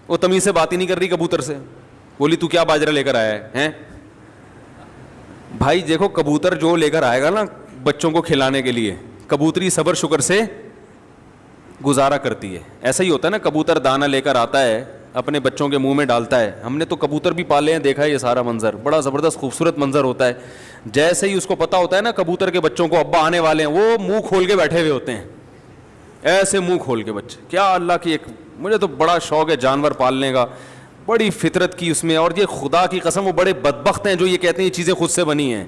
وہ تمیز سے بات ہی نہیں کر رہی کبوتر سے. بولی تو کیا باجرہ لے کر آیا ہے؟ بھائی دیکھو کبوتر جو لے کر آئے گا نا بچوں کو کھلانے کے لیے, کبوتری صبر شکر سے گزارا کرتی ہے. ایسا ہی ہوتا ہے نا, کبوتر دانہ لے کر آتا ہے اپنے بچوں کے منہ میں ڈالتا ہے. ہم نے تو کبوتر بھی پالے ہیں, دیکھا ہے یہ سارا منظر, بڑا زبردست خوبصورت منظر ہوتا ہے. جیسے ہی اس کو پتا ہوتا ہے نا کبوتر کے بچوں کو ابا آنے والے ہیں, وہ منہ کھول کے بیٹھے ہوئے ہوتے ہیں, ایسے منہ کھول کے بچے. کیا اللہ کی ایک, مجھے تو بڑا شوق ہے جانور پالنے کا, بڑی فطرت کی اس میں. اور یہ خدا کی قسم وہ بڑے بدبخت ہیں جو یہ کہتے ہیں یہ چیزیں خود سے بنی ہیں.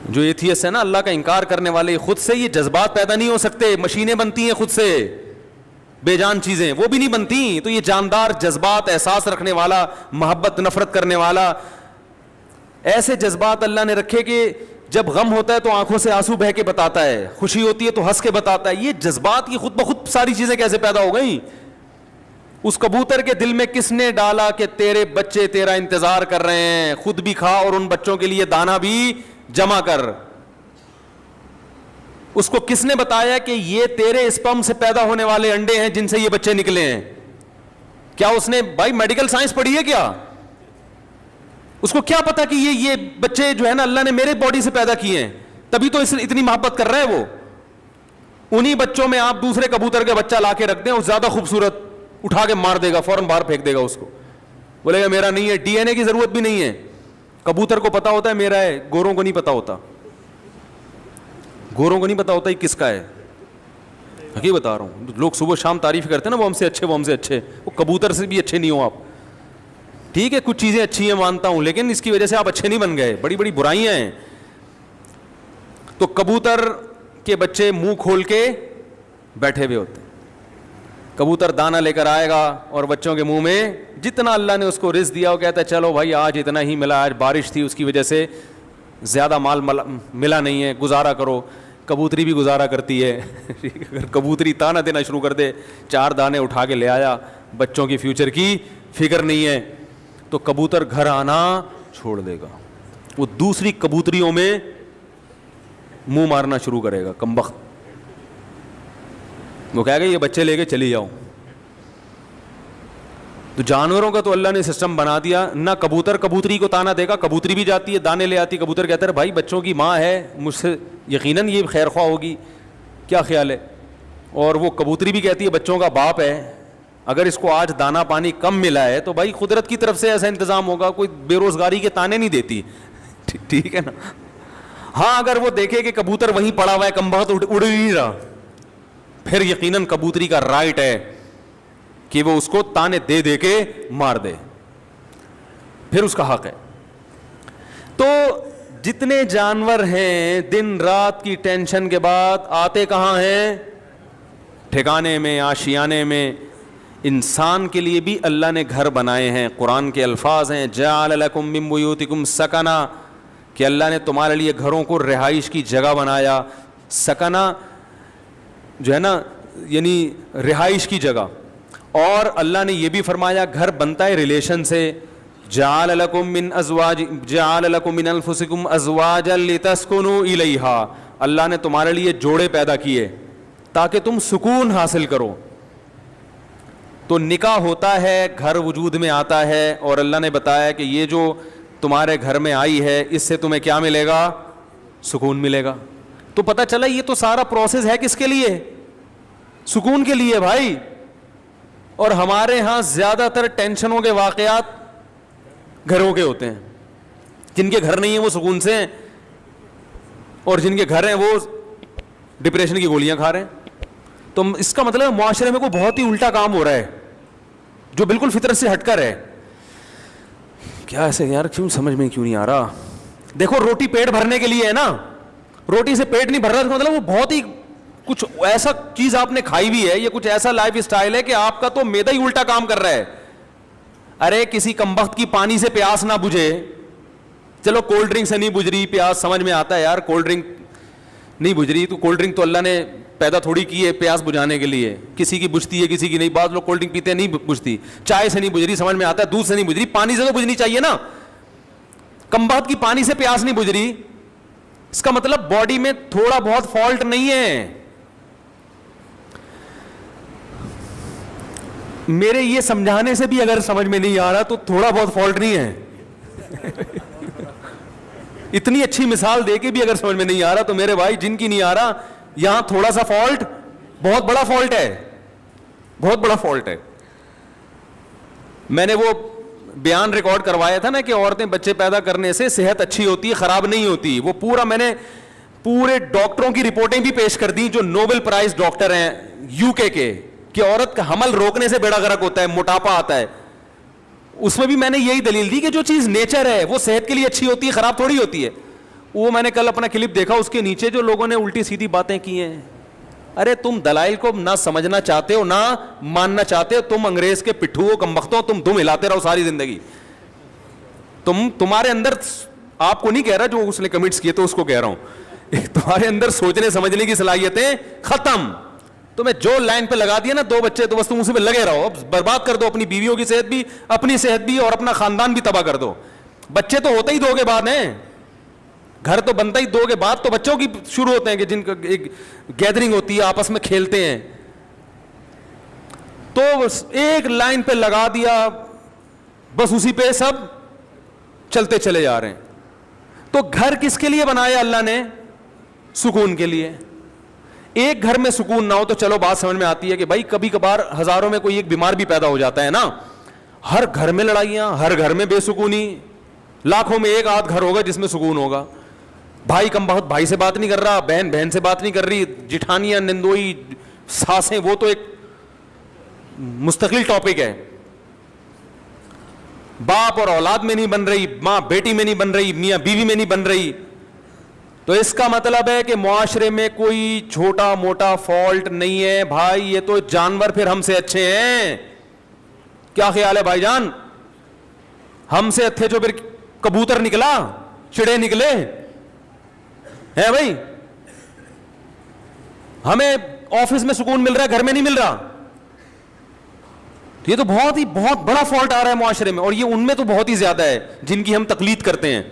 جو ایتھیسٹ ہے نا, اللہ کا انکار کرنے والے, خود سے یہ جذبات پیدا نہیں ہو سکتے. مشینیں بنتی ہیں خود سے, بے جان چیزیں وہ بھی نہیں بنتی. تو یہ جاندار جذبات, احساس رکھنے والا, محبت نفرت کرنے والا, ایسے جذبات اللہ نے رکھے کہ جب غم ہوتا ہے تو آنکھوں سے آنسو بہہ کے بتاتا ہے, خوشی ہوتی ہے تو ہنس کے بتاتا ہے. یہ جذبات کی خود بخود ساری چیزیں کیسے پیدا ہو گئیں؟ اس کبوتر کے دل میں کس نے ڈالا کہ تیرے بچے تیرا انتظار کر رہے ہیں, خود بھی کھا اور ان بچوں کے لیے دانا بھی جمع کر. اس کو کس نے بتایا کہ یہ تیرے اسپرم سے پیدا ہونے والے انڈے ہیں جن سے یہ بچے نکلے ہیں؟ کیا اس نے بھائی میڈیکل سائنس پڑھی ہے کیا؟ اس کو کیا پتا کہ یہ بچے جو ہے نا اللہ نے میرے باڈی سے پیدا کیے ہیں, تبھی تو اتنی محبت کر رہا ہے وہ. انہی بچوں میں آپ دوسرے کبوتر کا بچہ لا کے رکھ دیں, اور زیادہ خوبصورت, اٹھا کے مار دے گا, فوراً باہر پھینک دے گا اس کو, بولے گا میرا نہیں ہے. ڈی این اے کی ضرورت بھی نہیں ہے, کبوتر کو پتا ہوتا ہے میرا ہے, گوروں کو نہیں پتا ہوتا. گوروں کو نہیں پتا ہوتا یہ کس کا ہے. حقیقت بتا رہا ہوں, لوگ صبح شام تعریف کرتے ہیں نا, وہ ہم سے اچھے, وہ ہم سے اچھے. وہ کبوتر سے بھی اچھے نہیں ہو آپ. ٹھیک ہے کچھ چیزیں اچھی ہیں مانتا ہوں, لیکن اس کی وجہ سے آپ اچھے نہیں بن گئے, بڑی بڑی برائیاں ہیں. تو کبوتر کے بچے منہ کھول کے بیٹھے ہوئے ہوتے ہیں. کبوتر دانا لے کر آئے گا اور بچوں کے منہ میں جتنا اللہ نے اس کو رزق دیا وہ کہتا ہے چلو بھائی آج اتنا ہی ملا, آج بارش تھی اس کی وجہ سے زیادہ مال ملا نہیں ہے, گزارا کرو. کبوتری بھی گزارا کرتی ہے. اگر کبوتری دانا دینا شروع کر دے, 4 دانے اٹھا کے لے آیا, بچوں کی فیوچر کی فکر نہیں ہے, تو کبوتر گھر آنا چھوڑ دے گا. وہ دوسری کبوتریوں میں منہ مارنا شروع کرے گا, کمبخت. وہ کہے گا یہ بچے لے کے چلی جاؤ. تو جانوروں کا تو اللہ نے سسٹم بنا دیا, نہ کبوتر کبوتری کو تانا دے گا, کبوتری بھی جاتی ہے دانے لے آتی, کبوتر کہتا ہے بھائی بچوں کی ماں ہے, مجھ سے یقیناً یہ خیر خواہ ہوگی, کیا خیال ہے. اور وہ کبوتری بھی کہتی ہے بچوں کا باپ ہے, اگر اس کو آج دانا پانی کم ملا ہے تو بھائی قدرت کی طرف سے ایسا انتظام ہوگا, کوئی بے روزگاری کے تانے نہیں دیتی. ٹھیک ہے نا. ہاں اگر وہ دیکھے کہ کبوتر وہیں پڑا ہوا ہے, کمبخت اڑ نہیں رہا, پھر یقیناً کبوتری کا رائٹ ہے کہ وہ اس کو تانے دے دے کے مار دے, پھر اس کا حق ہے. تو جتنے جانور ہیں دن رات کی ٹینشن کے بعد آتے کہاں ہیں؟ ٹھکانے میں, آشیانے میں. انسان کے لیے بھی اللہ نے گھر بنائے ہیں. قرآن کے الفاظ ہیں جعل لکم من بیوتکم سکنا, کہ اللہ نے تمہارے لیے گھروں کو رہائش کی جگہ بنایا. سکنا جو ہے نا یعنی رہائش کی جگہ. اور اللہ نے یہ بھی فرمایا گھر بنتا ہے ریلیشن سے. جعل لکم من انفسکم ازواجا لتسکنوا الیہا, اللہ نے تمہارے لیے جوڑے پیدا کیے تاکہ تم سکون حاصل کرو. تو نکاح ہوتا ہے, گھر وجود میں آتا ہے, اور اللہ نے بتایا کہ یہ جو تمہارے گھر میں آئی ہے اس سے تمہیں کیا ملے گا؟ سکون ملے گا. تو پتہ چلا یہ تو سارا پروسیس ہے کس کے لیے؟ سکون کے لیے بھائی. اور ہمارے ہاں زیادہ تر ٹینشنوں کے واقعات گھروں کے ہوتے ہیں. جن کے گھر نہیں ہیں وہ سکون سے ہیں, اور جن کے گھر ہیں وہ ڈپریشن کی گولیاں کھا رہے ہیں. تو اس کا مطلب معاشرے میں کوئی بہت ہی الٹا کام ہو رہا ہے جو بالکل فطرت سے ہٹ کر ہے. کیا ایسے یار کیوں سمجھ میں کیوں نہیں آ رہا؟ دیکھو روٹی پیٹ بھرنے کے لیے ہے نا, روٹی سے پیٹ نہیں بھر رہا, مطلب وہ بہت ہی کچھ ایسا چیز آپ نے کھائی بھی ہے, یہ کچھ ایسا لائف اسٹائل ہے کہ آپ کا تو میدا ہی الٹا کام کر رہا ہے. ارے کسی کمبخت کی پانی سے پیاس نہ بجھے, چلو کولڈ ڈرنک سے نہیں بجھ رہی پیاس, سمجھ میں آتا ہے یار کولڈ ڈرنک نہیں بجھ رہی, تو کولڈ ڈرنک تو اللہ نے پیدا تھوڑی کی ہے پیاس بجھانے کے لیے. کسی کی بجھتی ہے کسی کی نہیں. بعض لوگ کولڈ ڈرنک پیتے ہیں نہیں بجھتی, چائے سے نہیں بجھ رہی, سمجھ میں آتا ہے, دودھ سے نہیں بجھ رہی, پانی سے تو بجھنی چاہیے نا. کمبخت کی پانی سے پیاس نہیں بجھ رہی, اس کا مطلب باڈی میں تھوڑا بہت فالٹ نہیں ہے. میرے یہ سمجھانے سے بھی اگر سمجھ میں نہیں آ رہا تو تھوڑا بہت فالٹ نہیں ہے. اتنی اچھی مثال دے کے بھی اگر سمجھ میں نہیں آ رہا تو میرے بھائی جن کی نہیں آ رہا, یہاں تھوڑا سا فالٹ بہت بڑا فالٹ ہے, بہت بڑا فالٹ ہے. میں نے وہ بیان ریکارڈ کروایا تھا نا کہ عورتیں بچے پیدا کرنے سے صحت اچھی ہوتی ہے, خراب نہیں ہوتی. وہ پورا میں نے پورے ڈاکٹروں کی رپورٹیں بھی پیش کر دی جو نوبل پرائز ڈاکٹر ہیں یو کے کہ عورت کا حمل روکنے سے بیڑا غرق ہوتا ہے, موٹاپا آتا ہے. اس میں بھی میں نے یہی دلیل دی کہ جو چیز نیچر ہے وہ صحت کے لیے اچھی ہوتی ہے, خراب تھوڑی ہوتی ہے. وہ میں نے کل اپنا کلپ دیکھا, اس کے نیچے جو لوگوں نے الٹی سیدھی باتیں کی ہیں. ارے تم دلائل کو نہ سمجھنا چاہتے ہو نہ ماننا چاہتے ہو, تم انگریز کے پٹھو ہو, کمبختوں, تم دم ہلاتے رہو ساری زندگی. تمہارے اندر, آپ کو نہیں کہہ رہا جو اس نے کمنٹس کیے تو اس کو کہہ رہا ہوں, تمہارے اندر سوچنے سمجھنے کی صلاحیتیں ختم. تمہیں جو لائن پہ لگا دیا نا 2 بچے, تو بس تم اسی پہ لگے رہو, اب برباد کر دو اپنی بیویوں کی صحت بھی, اپنی صحت بھی, اور اپنا خاندان بھی تباہ کر دو. بچے تو ہوتے ہی 2 کے بعد ہیں, گھر تو بنتا ہی 2 کے بعد تو بچوں کی شروع ہوتے ہیں کہ جن کا ایک گیدرنگ ہوتی ہے, آپس میں کھیلتے ہیں. تو ایک لائن پہ لگا دیا, بس اسی پہ سب چلتے چلے جا رہے ہیں. تو گھر کس کے لیے بنایا اللہ نے؟ سکون کے لیے. ایک گھر میں سکون نہ ہو تو چلو بات سمجھ میں آتی ہے کہ بھائی کبھی کبھار ہزاروں میں کوئی ایک بیمار بھی پیدا ہو جاتا ہے نا. ہر گھر میں لڑائیاں, ہر گھر میں بے سکونی, لاکھوں میں ایک آدھ گھر ہوگا جس میں سکون ہوگا. بھائی کم بہت بھائی سے بات نہیں کر رہا, بہن بہن سے بات نہیں کر رہی, جٹھانیاں, نندوئی, ساسیں, وہ تو ایک مستقل ٹاپک ہے. باپ اور اولاد میں نہیں بن رہی, ماں بیٹی میں نہیں بن رہی, میاں بیوی میں نہیں بن رہی. تو اس کا مطلب ہے کہ معاشرے میں کوئی چھوٹا موٹا فالٹ نہیں ہے بھائی, یہ تو جانور پھر ہم سے اچھے ہیں. کیا خیال ہے بھائی جان؟ ہم سے اچھے جو پھر کبوتر نکلا, چڑے نکلے ہیں بھائی. ہمیں آفس میں سکون مل رہا ہے, گھر میں نہیں مل رہا. یہ تو بہت بڑا فالٹ آ رہا ہے معاشرے میں, اور یہ ان میں تو بہت ہی زیادہ ہے جن کی ہم تقلید کرتے ہیں.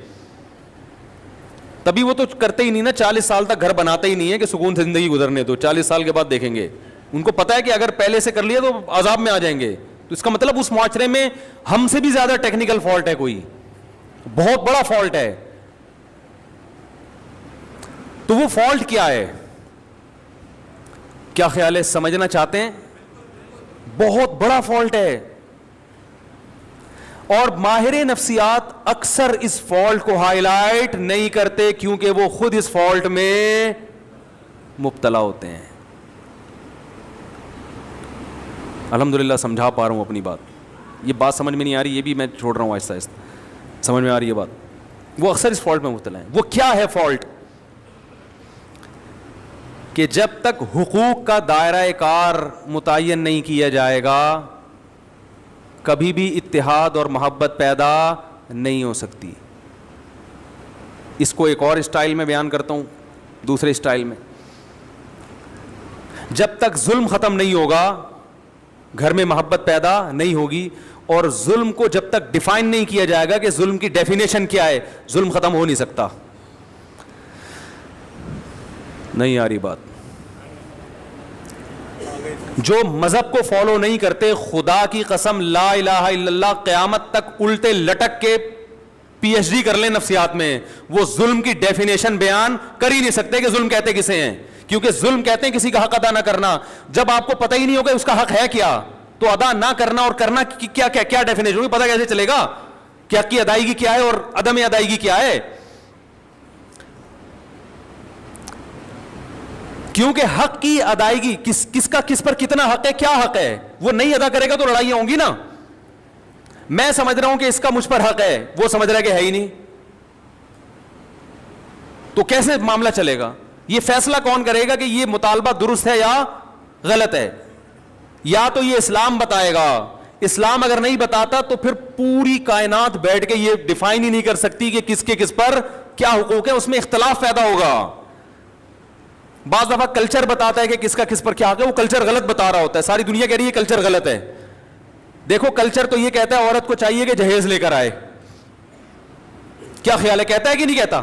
تبھی وہ تو کرتے ہی نہیں نا, 40 سال تک گھر بناتے ہی نہیں ہے کہ سکون سے زندگی گزرنے دو, 40 سال کے بعد دیکھیں گے. ان کو پتا ہے کہ اگر پہلے سے کر لیا تو عذاب میں آ جائیں گے. تو اس کا مطلب اس معاشرے میں ہم سے بھی زیادہ ٹیکنیکل فالٹ ہے, کوئی بہت بڑا فالٹ ہے. تو وہ فالٹ کیا ہے؟ کیا خیال ہے, سمجھنا چاہتے ہیں؟ بہت بڑا فالٹ ہے. اور ماہر نفسیات اکثر اس فالٹ کو ہائی لائٹ نہیں کرتے کیونکہ وہ خود اس فالٹ میں مبتلا ہوتے ہیں. الحمدللہ سمجھا پا رہا ہوں اپنی بات. یہ بات سمجھ میں نہیں آ رہی, یہ بھی میں چھوڑ رہا ہوں آہستہ آہستہ. سمجھ میں آ رہی ہے بات؟ وہ اکثر اس فالٹ میں مبتلا ہیں. وہ کیا ہے فالٹ؟ کہ جب تک حقوق کا دائرہ کار متعین نہیں کیا جائے گا کبھی بھی اتحاد اور محبت پیدا نہیں ہو سکتی. اس کو ایک اور اسٹائل میں بیان کرتا ہوں, دوسرے اسٹائل میں. جب تک ظلم ختم نہیں ہوگا گھر میں محبت پیدا نہیں ہوگی, اور ظلم کو جب تک ڈیفائن نہیں کیا جائے گا کہ ظلم کی ڈیفینیشن کیا ہے, ظلم ختم ہو نہیں سکتا. نہیں آ رہی بات؟ جو مذہب کو فالو نہیں کرتے, خدا کی قسم لا الہ الا اللہ, قیامت تک الٹے لٹک کے پی ایچ ڈی کر لیں نفسیات میں, وہ ظلم کی ڈیفینیشن بیان کر ہی نہیں سکتے کہ ظلم کہتے کسے ہیں. کیونکہ ظلم کہتے ہیں کسی کا حق ادا نہ کرنا. جب آپ کو پتہ ہی نہیں ہوگا اس کا حق ہے کیا, تو ادا نہ کرنا اور کرنا کیا ڈیفینیشن ہوگی, پتہ کیسے چلے گا کہ حق کی ادائیگی کیا ہے اور عدم ادائیگی کیا ہے؟ کیونکہ حق کی ادائیگی کس پر کتنا حق ہے, کیا حق ہے, وہ نہیں ادا کرے گا تو لڑائیاں ہوں گی نا. میں سمجھ رہا ہوں کہ اس کا مجھ پر حق ہے, وہ سمجھ رہا ہے کہ ہے ہی نہیں, تو کیسے معاملہ چلے گا؟ یہ فیصلہ کون کرے گا کہ یہ مطالبہ درست ہے یا غلط ہے؟ یا تو یہ اسلام بتائے گا. اسلام اگر نہیں بتاتا تو پھر پوری کائنات بیٹھ کے یہ ڈیفائن ہی نہیں کر سکتی کہ کس کے کس پر کیا حقوق ہے, اس میں اختلاف پیدا ہوگا. بعض دفعہ کلچر بتاتا ہے کہ کس کا کس پر کیا حق ہے, وہ کلچر غلط بتا رہا ہوتا ہے, ساری دنیا کہہ رہی ہے کلچر غلط ہے. دیکھو کلچر تو یہ کہتا ہے عورت کو چاہیے کہ جہیز لے کر آئے. کیا خیال ہے, کہتا ہے کہ نہیں کہتا؟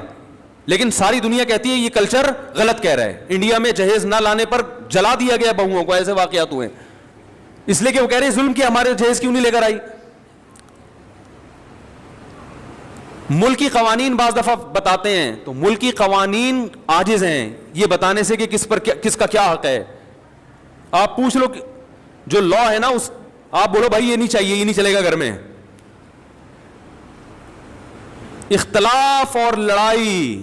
لیکن ساری دنیا کہتی ہے یہ کلچر غلط کہہ رہا ہے. انڈیا میں جہیز نہ لانے پر جلا دیا گیا بہوؤں کو, ایسے واقعات ہوئے, اس لیے کہ وہ کہہ رہے ہیں ظلم کیا, ہمارے جہیز کیوں نہیں لے کر آئی. ملکی قوانین بعض دفعہ بتاتے ہیں تو ملکی قوانین عاجز ہیں یہ بتانے سے کہ کس کا کیا حق ہے. آپ پوچھ لو جو لا ہے نا, اس آپ بولو بھائی یہ نہیں چاہیے, یہ نہیں چلے گا گھر میں. اختلاف اور لڑائی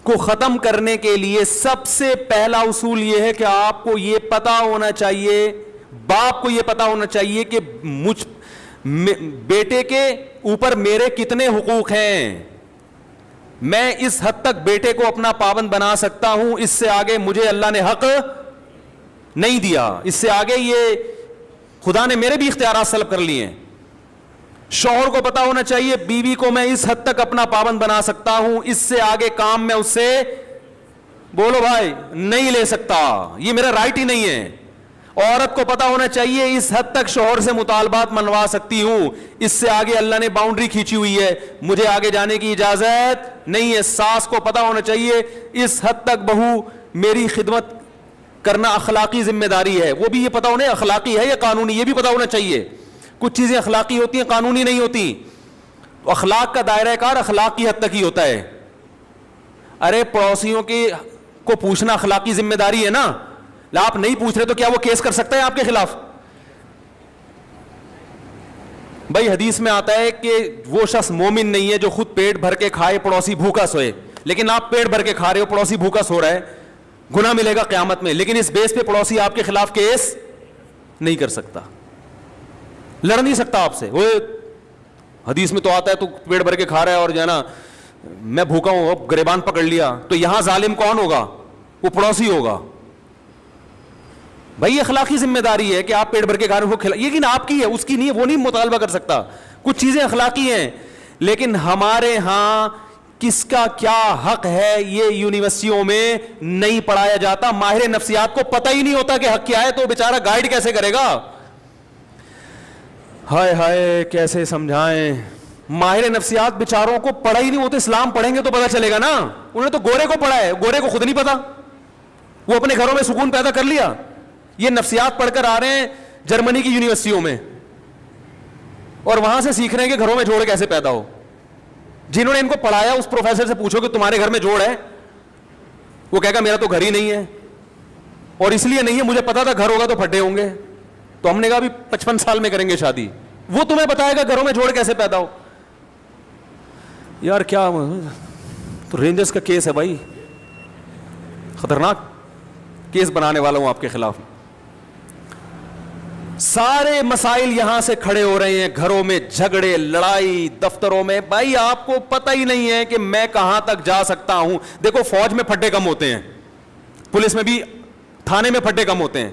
کو ختم کرنے کے لیے سب سے پہلا اصول یہ ہے کہ آپ کو یہ پتا ہونا چاہیے, باپ کو یہ پتا ہونا چاہیے کہ بیٹے کے اوپر میرے کتنے حقوق ہیں. میں اس حد تک بیٹے کو اپنا پابند بنا سکتا ہوں, اس سے آگے مجھے اللہ نے حق نہیں دیا, اس سے آگے یہ خدا نے میرے بھی اختیارات سلب کر لیے ہیں. شوہر کو پتا ہونا چاہیے بیوی کو میں اس حد تک اپنا پابند بنا سکتا ہوں, اس سے آگے کام میں اس سے بولو بھائی نہیں لے سکتا, یہ میرا رائٹ ہی نہیں ہے. عورت کو پتا ہونا چاہیے اس حد تک شوہر سے مطالبات منوا سکتی ہوں, اس سے آگے اللہ نے باؤنڈری کھینچی ہوئی ہے, مجھے آگے جانے کی اجازت نہیں ہے. ساس کو پتا ہونا چاہیے اس حد تک بہو میری خدمت کرنا اخلاقی ذمہ داری ہے. وہ بھی یہ پتا ہونا اخلاقی ہے یا قانونی, یہ بھی پتا ہونا چاہیے. کچھ چیزیں اخلاقی ہوتی ہیں, قانونی نہیں ہوتی. تو اخلاق کا دائرہ کار اخلاق کی حد تک ہی ہوتا ہے. ارے پڑوسیوں کی کو پوچھنا اخلاقی ذمہ داری ہے نا, آپ نہیں پوچھ رہے تو کیا وہ کیس کر سکتا ہے آپ کے خلاف؟ بھائی حدیث میں آتا ہے کہ وہ شخص مومن نہیں ہے جو خود پیٹ بھر کے کھائے پڑوسی بھوکا سوئے. لیکن آپ پیٹ بھر کے کھا رہے ہو, پڑوسی بھوکا سو رہا ہے, گناہ ملے گا قیامت میں. لیکن اس بیس پہ پڑوسی آپ کے خلاف کیس نہیں کر سکتا, لڑ نہیں سکتا آپ سے. وہ حدیث میں تو آتا ہے تو پیٹ بھر کے کھا رہا ہے اور جو ہے نا میں بھوکا ہوں, اب گریبان پکڑ لیا, تو یہاں ظالم کون ہوگا؟ وہ پڑوسی ہوگا. بھائی یہ اخلاقی ذمہ داری ہے کہ آپ پیٹ بھر کے کھا رہے ہو, لیکن آپ کی ہے, اس کی نہیں ہے, وہ نہیں مطالبہ کر سکتا. کچھ چیزیں اخلاقی ہیں, لیکن ہمارے ہاں کس کا کیا حق ہے یہ یونیورسٹیوں میں نہیں پڑھایا جاتا. ماہر نفسیات کو پتہ ہی نہیں ہوتا کہ حق کیا ہے, تو بیچارہ گائیڈ کیسے کرے گا؟ ہائے ہائے کیسے سمجھائیں. ماہر نفسیات بیچاروں کو پڑھا ہی نہیں ہوتا. اسلام پڑھیں گے تو پتہ چلے گا نا. انہوں نے تو گورے کو پڑھا ہے, گورے کو خود نہیں پتا, وہ اپنے گھروں میں سکون پیدا کر لیا. یہ نفسیات پڑھ کر آ رہے ہیں جرمنی کی یونیورسٹیوں میں, اور وہاں سے سیکھ رہے ہیں کہ گھروں میں جوڑ کیسے پیدا ہو. جنہوں نے ان کو پڑھایا اس پروفیسر سے پوچھو کہ تمہارے گھر میں جوڑ ہے, وہ کہے گا میرا تو گھر ہی نہیں ہے, اور اس لیے نہیں ہے مجھے پتا تھا گھر ہوگا تو پھٹے ہوں گے. تو ہم نے کہا بھی 55 سال میں کریں گے شادی, وہ تمہیں بتائے گا گھروں میں جوڑ کیسے پیدا ہو. یار کیا تو رینجرز کا کیس ہے بھائی, خطرناک کیس بنانے والا ہوں آپ کے خلاف. سارے مسائل یہاں سے کھڑے ہو رہے ہیں, گھروں میں جھگڑے لڑائی, دفتروں میں. بھائی آپ کو پتہ ہی نہیں ہے کہ میں کہاں تک جا سکتا ہوں. دیکھو فوج میں پھٹے کم ہوتے ہیں, پولیس میں بھی, تھانے میں پھٹے کم ہوتے ہیں.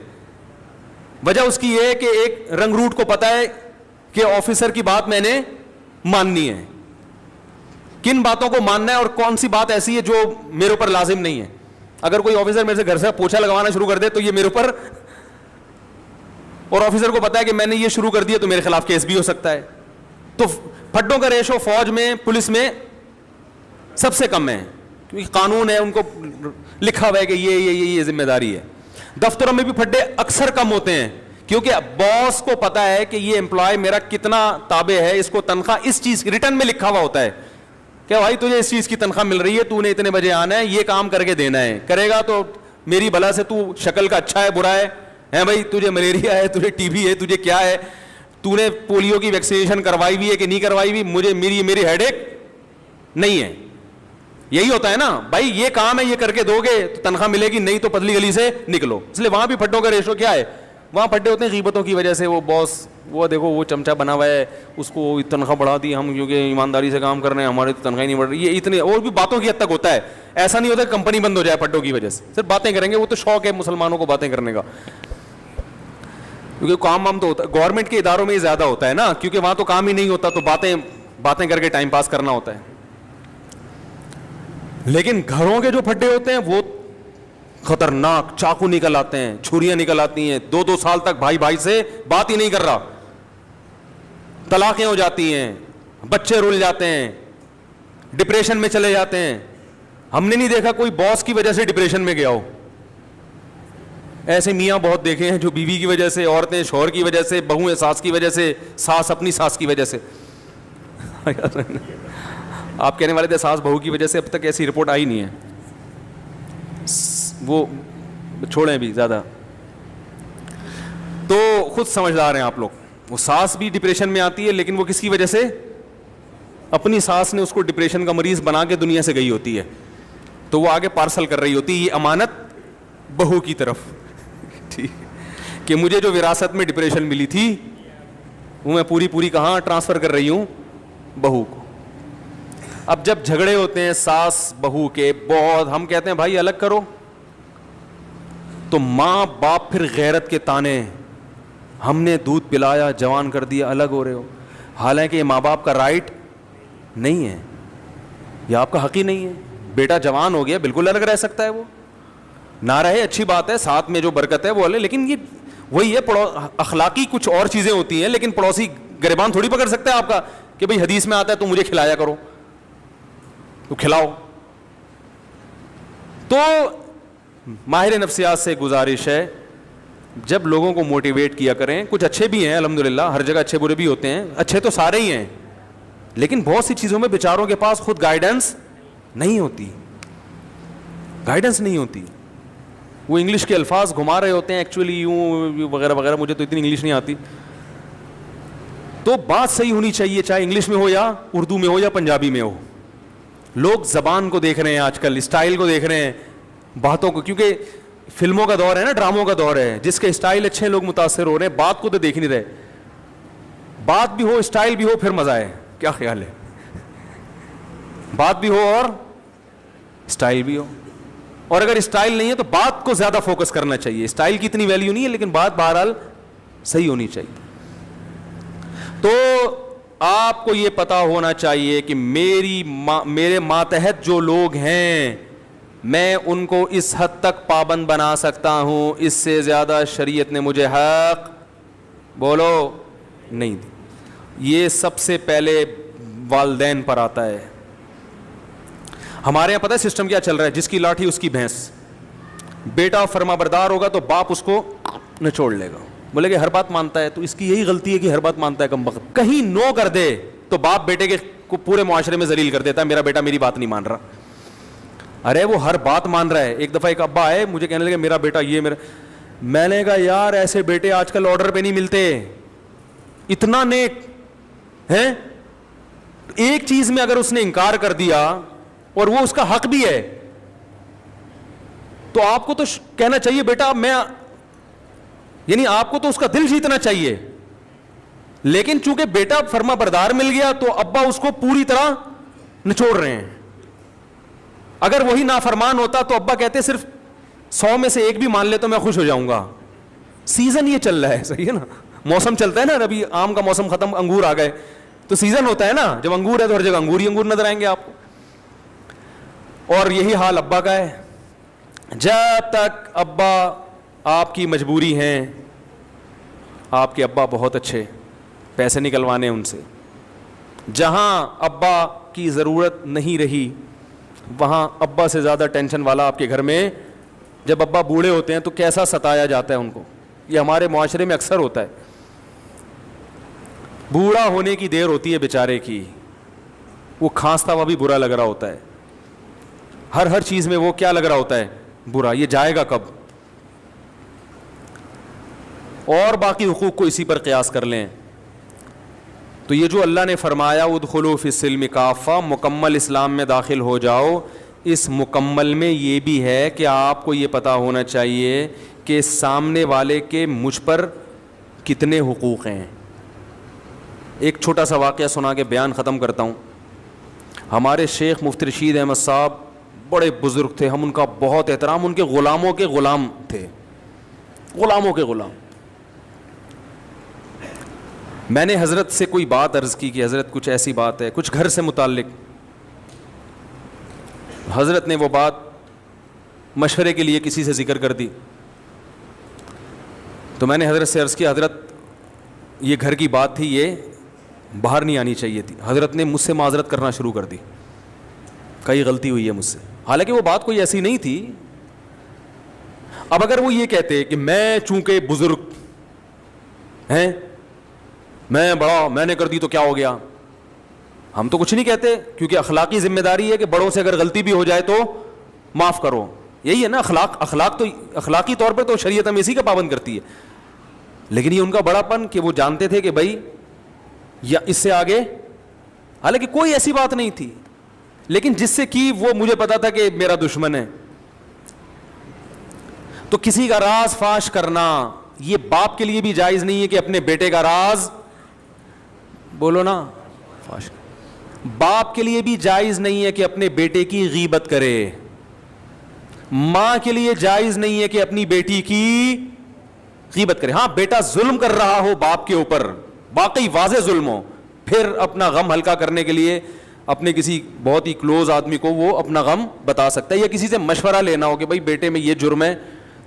وجہ اس کی یہ کہ ایک رنگ روٹ کو پتا ہے کہ آفیسر کی بات میں نے ماننی ہے, کن باتوں کو ماننا ہے اور کون سی بات ایسی ہے جو میرے اوپر لازم نہیں ہے. اگر کوئی آفیسر میرے سے گھر سے پوچھا لگوانا شروع کر دے تو یہ میرے اوپر, اور آفیسر کو پتا ہے کہ میں نے یہ شروع کر دیا تو میرے خلاف کیس بھی ہو سکتا ہے. تو پھٹوں کا ریشو فوج میں پولیس میں سب سے کم ہے, کیونکہ قانون ہے, ان کو لکھا ہوا ہے کہ یہ ذمہ داری ہے. دفتروں میں بھی پھٹے اکثر کم ہوتے ہیں, کیونکہ باس کو پتا ہے کہ یہ امپلائی میرا کتنا تابع ہے, اس کو تنخواہ اس چیز ریٹرن میں لکھا ہوا ہوتا ہے کہ بھائی تجھے اس چیز کی تنخواہ مل رہی ہے, تو نے اتنے بجے آنا ہے, یہ کام کر کے دینا ہے, کرے گا تو میری بلا سے, تو شکل کا اچھا ہے برا ہے بھائی, تجھے ملیریا ہے, تجھے ٹی بی ہے, تجھے کیا ہے, تو نے پولیو کی ویکسینیشن کروائی ہوئی ہے کہ نہیں کروائی ہوئی, مجھے میری ہیڈ ایک نہیں ہے. یہی ہوتا ہے نا بھائی, یہ کام ہے, یہ کر کے دو گے تو تنخواہ ملے گی, نہیں تو پتلی گلی سے نکلو. اس لیے وہاں بھی پھٹوں کا ریشو کیا ہے, وہاں پھٹے ہوتے ہیں غیبتوں کی وجہ سے. وہ باس, وہ دیکھو وہ چمچا بنا ہوا ہے, اس کو تنخواہ بڑھا دی ہم کیونکہ ایمانداری سے کام کر رہے ہیں, ہماری تو تنخواہ نہیں بڑھ رہی. یہ اتنے اور بھی باتوں کی حد تک ہوتا ہے. ایسا نہیں ہوتا کہ کمپنی بند ہو جائے پھٹوں کی وجہ سے, صرف باتیں کریں گے. وہ تو شوق ہے مسلمانوں کو باتیں کرنے کا, کیونکہ کام تو ہوتا ہے گورنمنٹ کے اداروں میں ہی زیادہ ہوتا ہے نا, کیونکہ وہاں تو کام ہی نہیں ہوتا, تو باتیں کر کے ٹائم پاس کرنا ہوتا ہے. لیکن گھروں کے جو پھٹے ہوتے ہیں وہ خطرناک, چاقو نکل آتے ہیں, چھریاں نکل آتی ہیں, 2 سال تک بھائی سے بات ہی نہیں کر رہا, طلاقیں ہو جاتی ہیں, بچے رول جاتے ہیں, ڈپریشن میں چلے جاتے ہیں. ہم نے نہیں دیکھا کوئی باس کی وجہ سے ڈپریشن میں گیا ہو. ایسے میاں بہت دیکھے ہیں جو بیوی کی وجہ سے, عورتیں شوہر کی وجہ سے, بہویں ساس کی وجہ سے, ساس اپنی ساس کی وجہ سے. آپ کہنے والے تھے ساس بہو کی وجہ سے, اب تک ایسی رپورٹ آئی نہیں ہے, وہ چھوڑیں بھی زیادہ. تو خود سمجھدار ہیں آپ لوگ. وہ ساس بھی ڈپریشن میں آتی ہے, لیکن وہ کس کی وجہ سے, اپنی ساس نے اس کو ڈپریشن کا مریض بنا کے دنیا سے گئی ہوتی ہے, تو وہ آگے پارسل کر رہی ہوتی ہے یہ امانت بہو کی طرف, ٹھیک, کہ مجھے جو وراثت میں ڈپریشن ملی تھی وہ میں پوری کہاں ٹرانسفر کر رہی ہوں, بہو کو. اب جب جھگڑے ہوتے ہیں ساس بہو کے بہت, ہم کہتے ہیں بھائی الگ کرو, تو ماں باپ پھر غیرت کے تانے, ہم نے دودھ پلایا جوان کر دیا الگ ہو رہے ہو. حالانکہ یہ ماں باپ کا رائٹ نہیں ہے, یہ آپ کا حق ہی نہیں ہے. بیٹا جوان ہو گیا بالکل الگ رہ سکتا ہے, وہ نہ رہے اچھی بات ہے, ساتھ میں جو برکت ہے وہ الگ, لیکن یہ وہی ہے اخلاقی کچھ اور چیزیں ہوتی ہیں. لیکن پڑوسی گریبان تھوڑی پکڑ سکتا ہے آپ کا کہ بھئی حدیث میں آتا ہے تو مجھے کھلایا کرو, تو کھلاؤ. تو ماہر نفسیات سے گزارش ہے جب لوگوں کو موٹیویٹ کیا کریں, کچھ اچھے بھی ہیں الحمدللہ, ہر جگہ اچھے برے بھی ہوتے ہیں, اچھے تو سارے ہی ہیں, لیکن بہت سی چیزوں میں بیچاروں کے پاس خود گائیڈنس نہیں ہوتی, گائیڈنس نہیں ہوتی. وہ انگلش کے الفاظ گھما رہے ہوتے ہیں ایکچولی یوں وغیرہ وغیرہ, مجھے تو اتنی انگلش نہیں آتی. تو بات صحیح ہونی چاہیے, چاہے انگلش میں ہو یا اردو میں ہو یا پنجابی میں ہو. لوگ زبان کو دیکھ رہے ہیں آج کل, اسٹائل کو دیکھ رہے ہیں, باتوں کو, کیونکہ فلموں کا دور ہے نا, ڈراموں کا دور ہے, جس کے اسٹائل اچھے ہیں لوگ متاثر ہو رہے ہیں, بات کو تو دیکھ نہیں رہے. بات بھی ہو اسٹائل بھی ہو پھر مزہ ہے, کیا خیال ہے؟ بات بھی ہو اور اسٹائل بھی ہو, اور اگر اسٹائل نہیں ہے تو بات کو زیادہ فوکس کرنا چاہیے. اسٹائل کی اتنی ویلیو نہیں ہے, لیکن بات بہرحال صحیح ہونی چاہیے. تو آپ کو یہ پتا ہونا چاہیے کہ میرے ماتحت جو لوگ ہیں میں ان کو اس حد تک پابند بنا سکتا ہوں, اس سے زیادہ شریعت نے مجھے حق بولو نہیں دی. یہ سب سے پہلے والدین پر آتا ہے. ہمارے یہاں پتہ ہے سسٹم کیا چل رہا ہے, جس کی لاٹھی اس کی بھینس. بیٹا فرما بردار ہوگا تو باپ اس کو نچوڑ لے گا, بولے کہ ہر بات مانتا ہے, تو اس کی یہی غلطی ہے کہ ہر بات مانتا ہے کم وقت. کہیں نو کر دے تو باپ بیٹے کے کو پورے معاشرے میں ذلیل کر دیتا ہے, میرا بیٹا میری بات نہیں مان رہا. ارے وہ ہر بات مان رہا ہے. ایک دفعہ ایک ابا آئے مجھے کہنے لگے میرا بیٹا یہ میرا, میں نے کہا یار ایسے بیٹے آج کل آرڈر پہ نہیں ملتے, اتنا نیک ہے. ایک چیز میں اگر اس نے انکار کر دیا اور وہ اس کا حق بھی ہے تو آپ کو تو کہنا چاہیے بیٹا میں, یعنی آپ کو تو اس کا دل جیتنا چاہیے. لیکن چونکہ بیٹا فرما بردار مل گیا تو ابا اس کو پوری طرح نچوڑ رہے ہیں. اگر وہی نافرمان ہوتا تو ابا کہتے صرف 100 میں سے ایک بھی مان لے تو میں خوش ہو جاؤں گا. سیزن یہ چل رہا ہے, صحیح ہے نا, موسم چلتا ہے نا, ابھی آم کا موسم ختم, انگور آ گئے, تو سیزن ہوتا ہے نا, جب انگور ہے تو ہر جگہ انگور ہی انگور نظر آئیں گے آپ کو. اور یہی حال ابا کا ہے. جب تک ابا آپ کی مجبوری ہیں, آپ کے ابا بہت اچھے, پیسے نکلوانے ان سے, جہاں ابا کی ضرورت نہیں رہی وہاں ابا سے زیادہ ٹینشن والا آپ کے گھر میں. جب ابا بوڑھے ہوتے ہیں تو کیسا ستایا جاتا ہے ان کو, یہ ہمارے معاشرے میں اکثر ہوتا ہے. بوڑھا ہونے کی دیر ہوتی ہے بیچارے کی, وہ کھانستا ہوا بھی برا لگ رہا ہوتا ہے, ہر چیز میں وہ کیا لگ رہا ہوتا ہے برا, یہ جائے گا کب. اور باقی حقوق کو اسی پر قیاس کر لیں. تو یہ جو اللہ نے فرمایا ادخلوا فی السلم کافہ, مکمل اسلام میں داخل ہو جاؤ, اس مکمل میں یہ بھی ہے کہ آپ کو یہ پتہ ہونا چاہیے کہ سامنے والے کے مجھ پر کتنے حقوق ہیں. ایک چھوٹا سا واقعہ سنا کے بیان ختم کرتا ہوں. ہمارے شیخ مفتی رشید احمد صاحب بڑے بزرگ تھے, ہم ان کا بہت احترام, ان کے غلاموں کے غلام تھے, غلاموں کے غلام. میں نے حضرت سے کوئی بات عرض کی کہ حضرت کچھ ایسی بات ہے, کچھ گھر سے متعلق. حضرت نے وہ بات مشورے کے لیے کسی سے ذکر کر دی. تو میں نے حضرت سے عرض کیا حضرت یہ گھر کی بات تھی, یہ باہر نہیں آنی چاہیے تھی. حضرت نے مجھ سے معذرت کرنا شروع کر دی, کئی غلطی ہوئی ہے مجھ سے, حالانکہ وہ بات کوئی ایسی نہیں تھی. اب اگر وہ یہ کہتے کہ میں چونکہ بزرگ ہیں, میں بڑا, میں نے کر دی تو کیا ہو گیا, ہم تو کچھ نہیں کہتے, کیونکہ اخلاقی ذمہ داری ہے کہ بڑوں سے اگر غلطی بھی ہو جائے تو معاف کرو. یہی ہے نا اخلاق تو اخلاقی طور پر تو شریعت ہمیں اسی کا پابند کرتی ہے. لیکن یہ ان کا بڑا پن کہ وہ جانتے تھے کہ بھائی یا اس سے آگے, حالانکہ کوئی ایسی بات نہیں تھی, لیکن جس سے کی وہ مجھے پتا تھا کہ میرا دشمن ہے. تو کسی کا راز فاش کرنا یہ باپ کے لیے بھی جائز نہیں ہے کہ اپنے بیٹے کا راز بولو نا فاش. باپ کے لیے بھی جائز نہیں ہے کہ اپنے بیٹے کی غیبت کرے, ماں کے لیے جائز نہیں ہے کہ اپنی بیٹی کی غیبت کرے. ہاں بیٹا ظلم کر رہا ہو باپ کے اوپر, واقعی واضح ظلم ہو, پھر اپنا غم ہلکا کرنے کے لیے اپنے کسی بہت ہی کلوز آدمی کو وہ اپنا غم بتا سکتا ہے, یا کسی سے مشورہ لینا ہو کہ بھائی بیٹے میں یہ جرم ہے,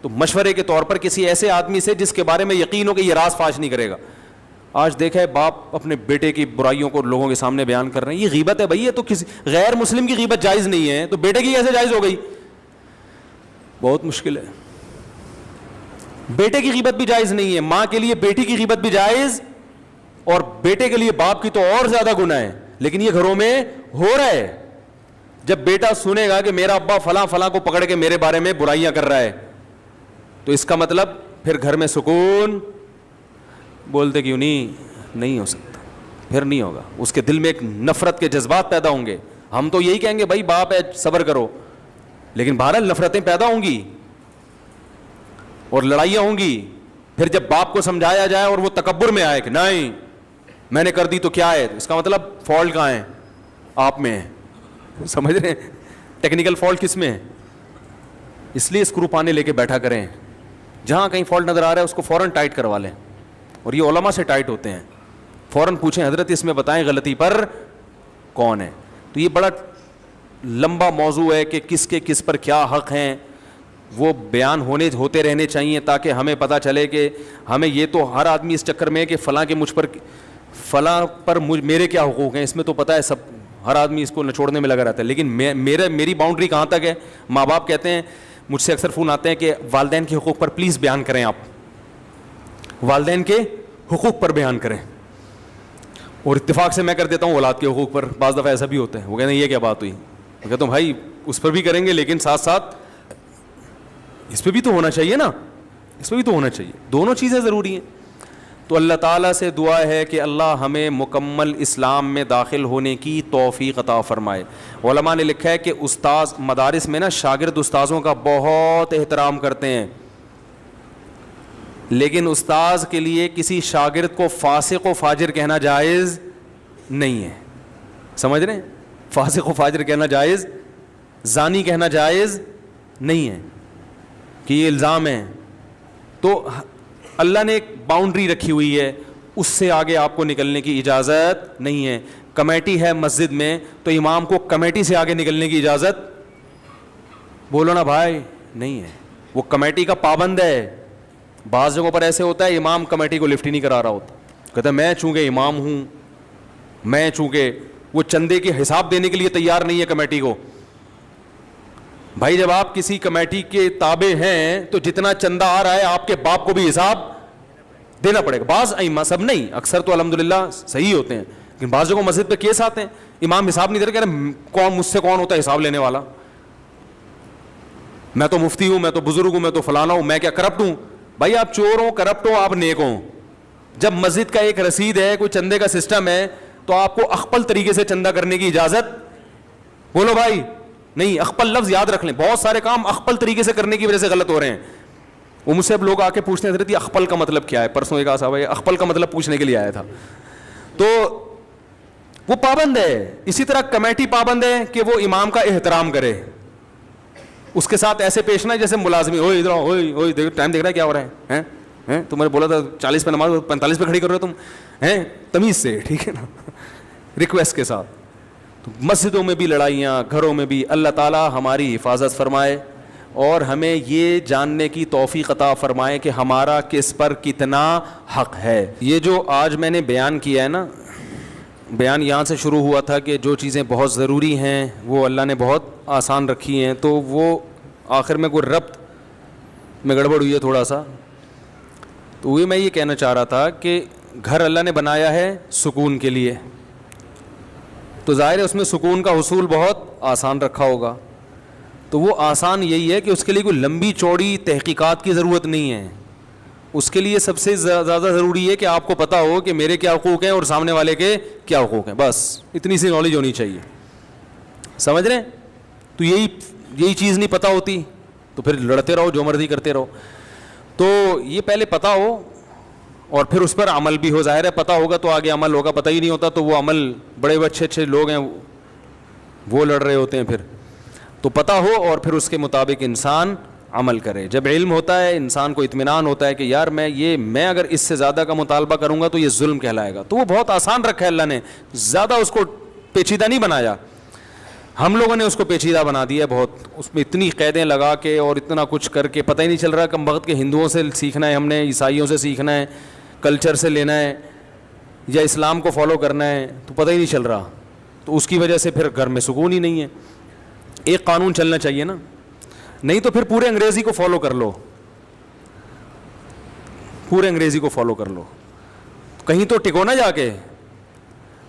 تو مشورے کے طور پر کسی ایسے آدمی سے جس کے بارے میں یقین ہو کہ یہ راز فاش نہیں کرے گا. آج دیکھا ہے باپ اپنے بیٹے کی برائیوں کو لوگوں کے سامنے بیان کر رہے ہیں, یہ غیبت ہے بھائی, یہ تو کسی غیر مسلم کی غیبت جائز نہیں ہے, تو بیٹے کی کیسے جائز ہو گئی؟ بہت مشکل ہے. بیٹے کی غیبت بھی جائز نہیں ہے, ماں کے لیے بیٹی کی غیبت بھی جائز, اور بیٹے کے لیے باپ کی تو اور زیادہ گناہ ہے. لیکن یہ گھروں میں ہو رہا ہے. جب بیٹا سنے گا کہ میرا ابا فلاں فلاں کو پکڑ کے میرے بارے میں برائیاں کر رہا ہے, تو اس کا مطلب پھر گھر میں سکون, بولتے کیوں نہیں ہو سکتا, پھر نہیں ہوگا. اس کے دل میں ایک نفرت کے جذبات پیدا ہوں گے. ہم تو یہی کہیں گے بھائی باپ ہے صبر کرو, لیکن بہرحال نفرتیں پیدا ہوں گی اور لڑائیاں ہوں گی. پھر جب باپ کو سمجھایا جائے اور وہ تکبر میں آئے کہ نہیں میں نے کر دی تو کیا ہے, اس کا مطلب فالٹ کہاں ہے؟ آپ میں ہے. سمجھ رہے ہیں ٹیکنیکل فالٹ کس میں ہے؟ اس لیے اسکرو پانے لے کے بیٹھا کریں, جہاں کہیں فالٹ نظر آ رہا ہے اس کو فوراً ٹائٹ کروا لیں, اور یہ علماء سے ٹائٹ ہوتے ہیں. فوراً پوچھیں حضرت اس میں بتائیں غلطی پر کون ہے. تو یہ بڑا لمبا موضوع ہے کہ کس کے کس پر کیا حق ہیں, وہ بیان ہوتے رہنے چاہیے تاکہ ہمیں پتہ چلے کہ ہمیں یہ تو ہر آدمی اس چکر میں ہے کہ فلاں کے مجھ پر فلاں پر میرے کیا حقوق ہیں, اس میں تو پتہ ہے سب, ہر آدمی اس کو نچوڑنے میں لگا رہتا ہے. لیکن میری باؤنڈری کہاں تک ہے؟ ماں باپ کہتے ہیں, مجھ سے اکثر فون آتے ہیں کہ والدین کے حقوق پر پلیز بیان کریں, آپ والدین کے حقوق پر بیان کریں. اور اتفاق سے میں کر دیتا ہوں اولاد کے حقوق پر. بعض دفعہ ایسا بھی ہوتا ہے, وہ کہتے ہیں یہ کیا بات ہوئی, میں کہتا ہوں بھائی اس پر بھی کریں گے لیکن ساتھ ساتھ اس پہ بھی تو ہونا چاہیے نا, اس پہ بھی تو ہونا چاہیے, دونوں چیزیں ضروری ہیں. تو اللہ تعالیٰ سے دعا ہے کہ اللہ ہمیں مکمل اسلام میں داخل ہونے کی توفیق عطا فرمائے. علماء نے لکھا ہے کہ استاذ مدارس میں نا شاگرد استاذوں کا بہت احترام کرتے ہیں, لیکن استاذ کے لیے کسی شاگرد کو فاسق و فاجر کہنا جائز نہیں ہے. سمجھ رہے ہیں, فاسق و فاجر کہنا جائز, زانی کہنا جائز نہیں ہے کہ یہ الزام ہے. تو اللہ نے ایک باؤنڈری رکھی ہوئی ہے, اس سے آگے آپ کو نکلنے کی اجازت نہیں ہے. کمیٹی ہے مسجد میں تو امام کو کمیٹی سے آگے نکلنے کی اجازت, بولو نا بھائی, نہیں ہے. وہ کمیٹی کا پابند ہے. بعض جگہوں پر ایسے ہوتا ہے امام کمیٹی کو لفٹ ہی نہیں کرا رہا ہوتا, کہتا ہے میں چونکہ امام ہوں, میں چونکہ, وہ چندے کے حساب دینے کے لیے تیار نہیں ہے کمیٹی کو. بھائی جب آپ کسی کمیٹی کے تابع ہیں تو جتنا چندہ آ رہا ہے آپ کے باپ کو بھی حساب دینا پڑے گا. بعض ائمہ, سب نہیں, اکثر تو الحمدللہ صحیح ہوتے ہیں, لیکن بعض جگہوں مسجد پہ کیس آتے ہیں امام حساب نہیں دے رہے, کہہ رہے کون مجھ سے کون ہوتا ہے حساب لینے والا, میں تو مفتی ہوں, میں تو بزرگ ہوں, میں تو فلانا ہوں, میں کیا کرپٹ ہوں؟ بھائی آپ چور ہو, کرپٹ ہو, آپ نیک ہوں. جب مسجد کا ایک رسید ہے, کوئی چندے کا سسٹم ہے, تو آپ کو اخپل طریقے سے چندہ کرنے کی اجازت, بولو بھائی, نہیں. اخپل لفظ یاد رکھ لیں, بہت سارے کام اخپل طریقے سے کرنے کی وجہ سے غلط ہو رہے ہیں. وہ مجھ سے اب لوگ آ کے پوچھتے ہیں حضرت یہ اخپل کا مطلب کیا ہے, پرسوں ایک صاحب ہے اخپل کا مطلب پوچھنے کے لیے آیا تھا. تو وہ پابند ہے. اسی طرح کمیٹی پابند ہے کہ وہ امام کا احترام کرے, اس کے ساتھ ایسے پیش نہ جیسے ملازمی, اوئے ادھر آؤ, اوئے ٹائم دیکھ رہا ہے کیا ہو رہا ہے, ہیں تم نے بولا تھا 40 پہ نماز 45 پہ کھڑی کر رہے ہو تم, ہیں تمیز سے, ٹھیک ہے نا, ریکویسٹ کے ساتھ. تو مسجدوں میں بھی لڑائیاں, گھروں میں بھی. اللہ تعالیٰ ہماری حفاظت فرمائے اور ہمیں یہ جاننے کی توفیق عطا فرمائے کہ ہمارا کس پر کتنا حق ہے. یہ جو آج میں نے بیان کیا ہے نا, بیان یہاں سے شروع ہوا تھا کہ جو چیزیں بہت ضروری ہیں وہ اللہ نے بہت آسان رکھی ہیں, تو وہ آخر میں کوئی ربط میں گڑبڑ ہوئی ہے تھوڑا سا. تو وہ میں یہ کہنا چاہ رہا تھا کہ گھر اللہ نے بنایا ہے سکون کے لیے, تو ظاہر ہے اس میں سکون کا حصول بہت آسان رکھا ہوگا. تو وہ آسان یہی ہے کہ اس کے لیے کوئی لمبی چوڑی تحقیقات کی ضرورت نہیں ہے. اس کے لیے سب سے زیادہ ضروری ہے کہ آپ کو پتہ ہو کہ میرے کیا حقوق ہیں اور سامنے والے کے کیا حقوق ہیں, بس اتنی سی نالج ہونی چاہیے. سمجھ رہے ہیں؟ تو یہی چیز نہیں پتہ ہوتی تو پھر لڑتے رہو, جو مرضی کرتے رہو. تو یہ پہلے پتہ ہو, اور پھر اس پر عمل بھی ہو. ظاہر ہے پتہ ہوگا تو آگے عمل ہوگا, پتہ ہی نہیں ہوتا تو وہ عمل, بڑے اچھے اچھے لوگ ہیں وہ لڑ رہے ہوتے ہیں پھر. تو پتہ ہو اور پھر اس کے مطابق انسان عمل کرے. جب علم ہوتا ہے انسان کو اطمینان ہوتا ہے کہ یار میں اگر اس سے زیادہ کا مطالبہ کروں گا تو یہ ظلم کہلائے گا. تو وہ بہت آسان رکھا ہے اللہ نے, زیادہ اس کو پیچیدہ نہیں بنایا. ہم لوگوں نے اس کو پیچیدہ بنا دیا بہت, اس میں اتنی قیدیں لگا کے اور اتنا کچھ کر کے پتہ ہی نہیں چل رہا کم وقت کے ہندوؤں سے سیکھنا ہے ہم نے, عیسائیوں سے سیکھنا ہے, کلچر سے لینا ہے, یا اسلام کو فالو کرنا ہے, تو پتہ ہی نہیں چل رہا. تو اس کی وجہ سے پھر گھر میں سکون ہی نہیں ہے. ایک قانون چلنا چاہیے نا, نہیں تو پھر پورے انگریزی کو فالو کر لو, پورے انگریزی کو فالو کر لو, کہیں تو ٹکو نا جا کے.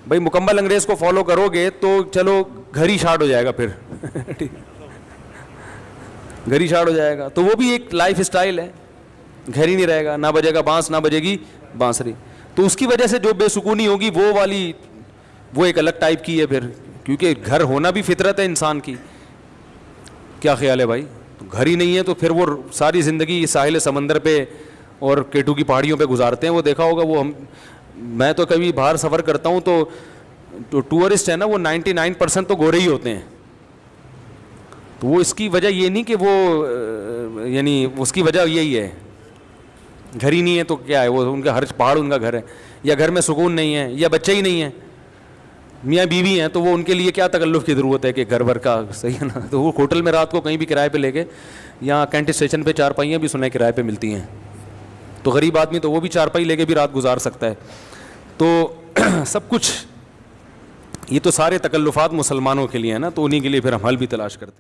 بھائی مکمل انگریز کو فالو کرو گے تو چلو گھر ہی شارٹ ہو جائے گا, پھر گھر ہی شارٹ ہو جائے گا. تو وہ بھی ایک لائف اسٹائل ہے, گھر ہی نہیں رہے گا, نہ بجے گا بانس نہ بجے گی بانسری. تو اس کی وجہ سے جو بے سکونی ہوگی وہ والی, وہ ایک الگ ٹائپ کی ہے پھر, کیونکہ گھر ہونا بھی فطرت ہے انسان کی. کیا خیال ہے بھائی؟ تو گھر ہی نہیں ہے تو پھر وہ ساری زندگی ساحل سمندر پہ اور کیٹو کی پہاڑیوں پہ گزارتے ہیں. وہ دیکھا ہوگا, وہ میں تو کبھی باہر سفر کرتا ہوں تو ٹورسٹ ہے نا وہ 99% تو گورے ہی ہوتے ہیں. تو وہ اس کی وجہ یہ نہیں کہ وہ یعنی اس کی وجہ یہی ہے, گھر ہی نہیں ہے تو کیا ہے, وہ ان کا ہر پہاڑ ان کا گھر ہے, یا گھر میں سکون نہیں ہے, یا بچے ہی نہیں ہیں, میاں بیوی ہیں, تو وہ ان کے لیے کیا تکلف کی ضرورت ہے کہ گھر بھر کا, صحیح ہے نا. تو وہ ہوٹل میں رات کو کہیں بھی کرائے پہ لے کے, یہاں کینٹ اسٹیشن پہ چارپائیاں بھی سنے کرائے پہ ملتی ہیں, تو غریب آدمی تو وہ بھی چارپائی لے کے بھی رات گزار سکتا ہے. تو سب کچھ یہ تو سارے تکلفات مسلمانوں کے لیے ہیں نا, تو انہیں کے لیے پھر ہم حل بھی تلاش کرتے ہیں.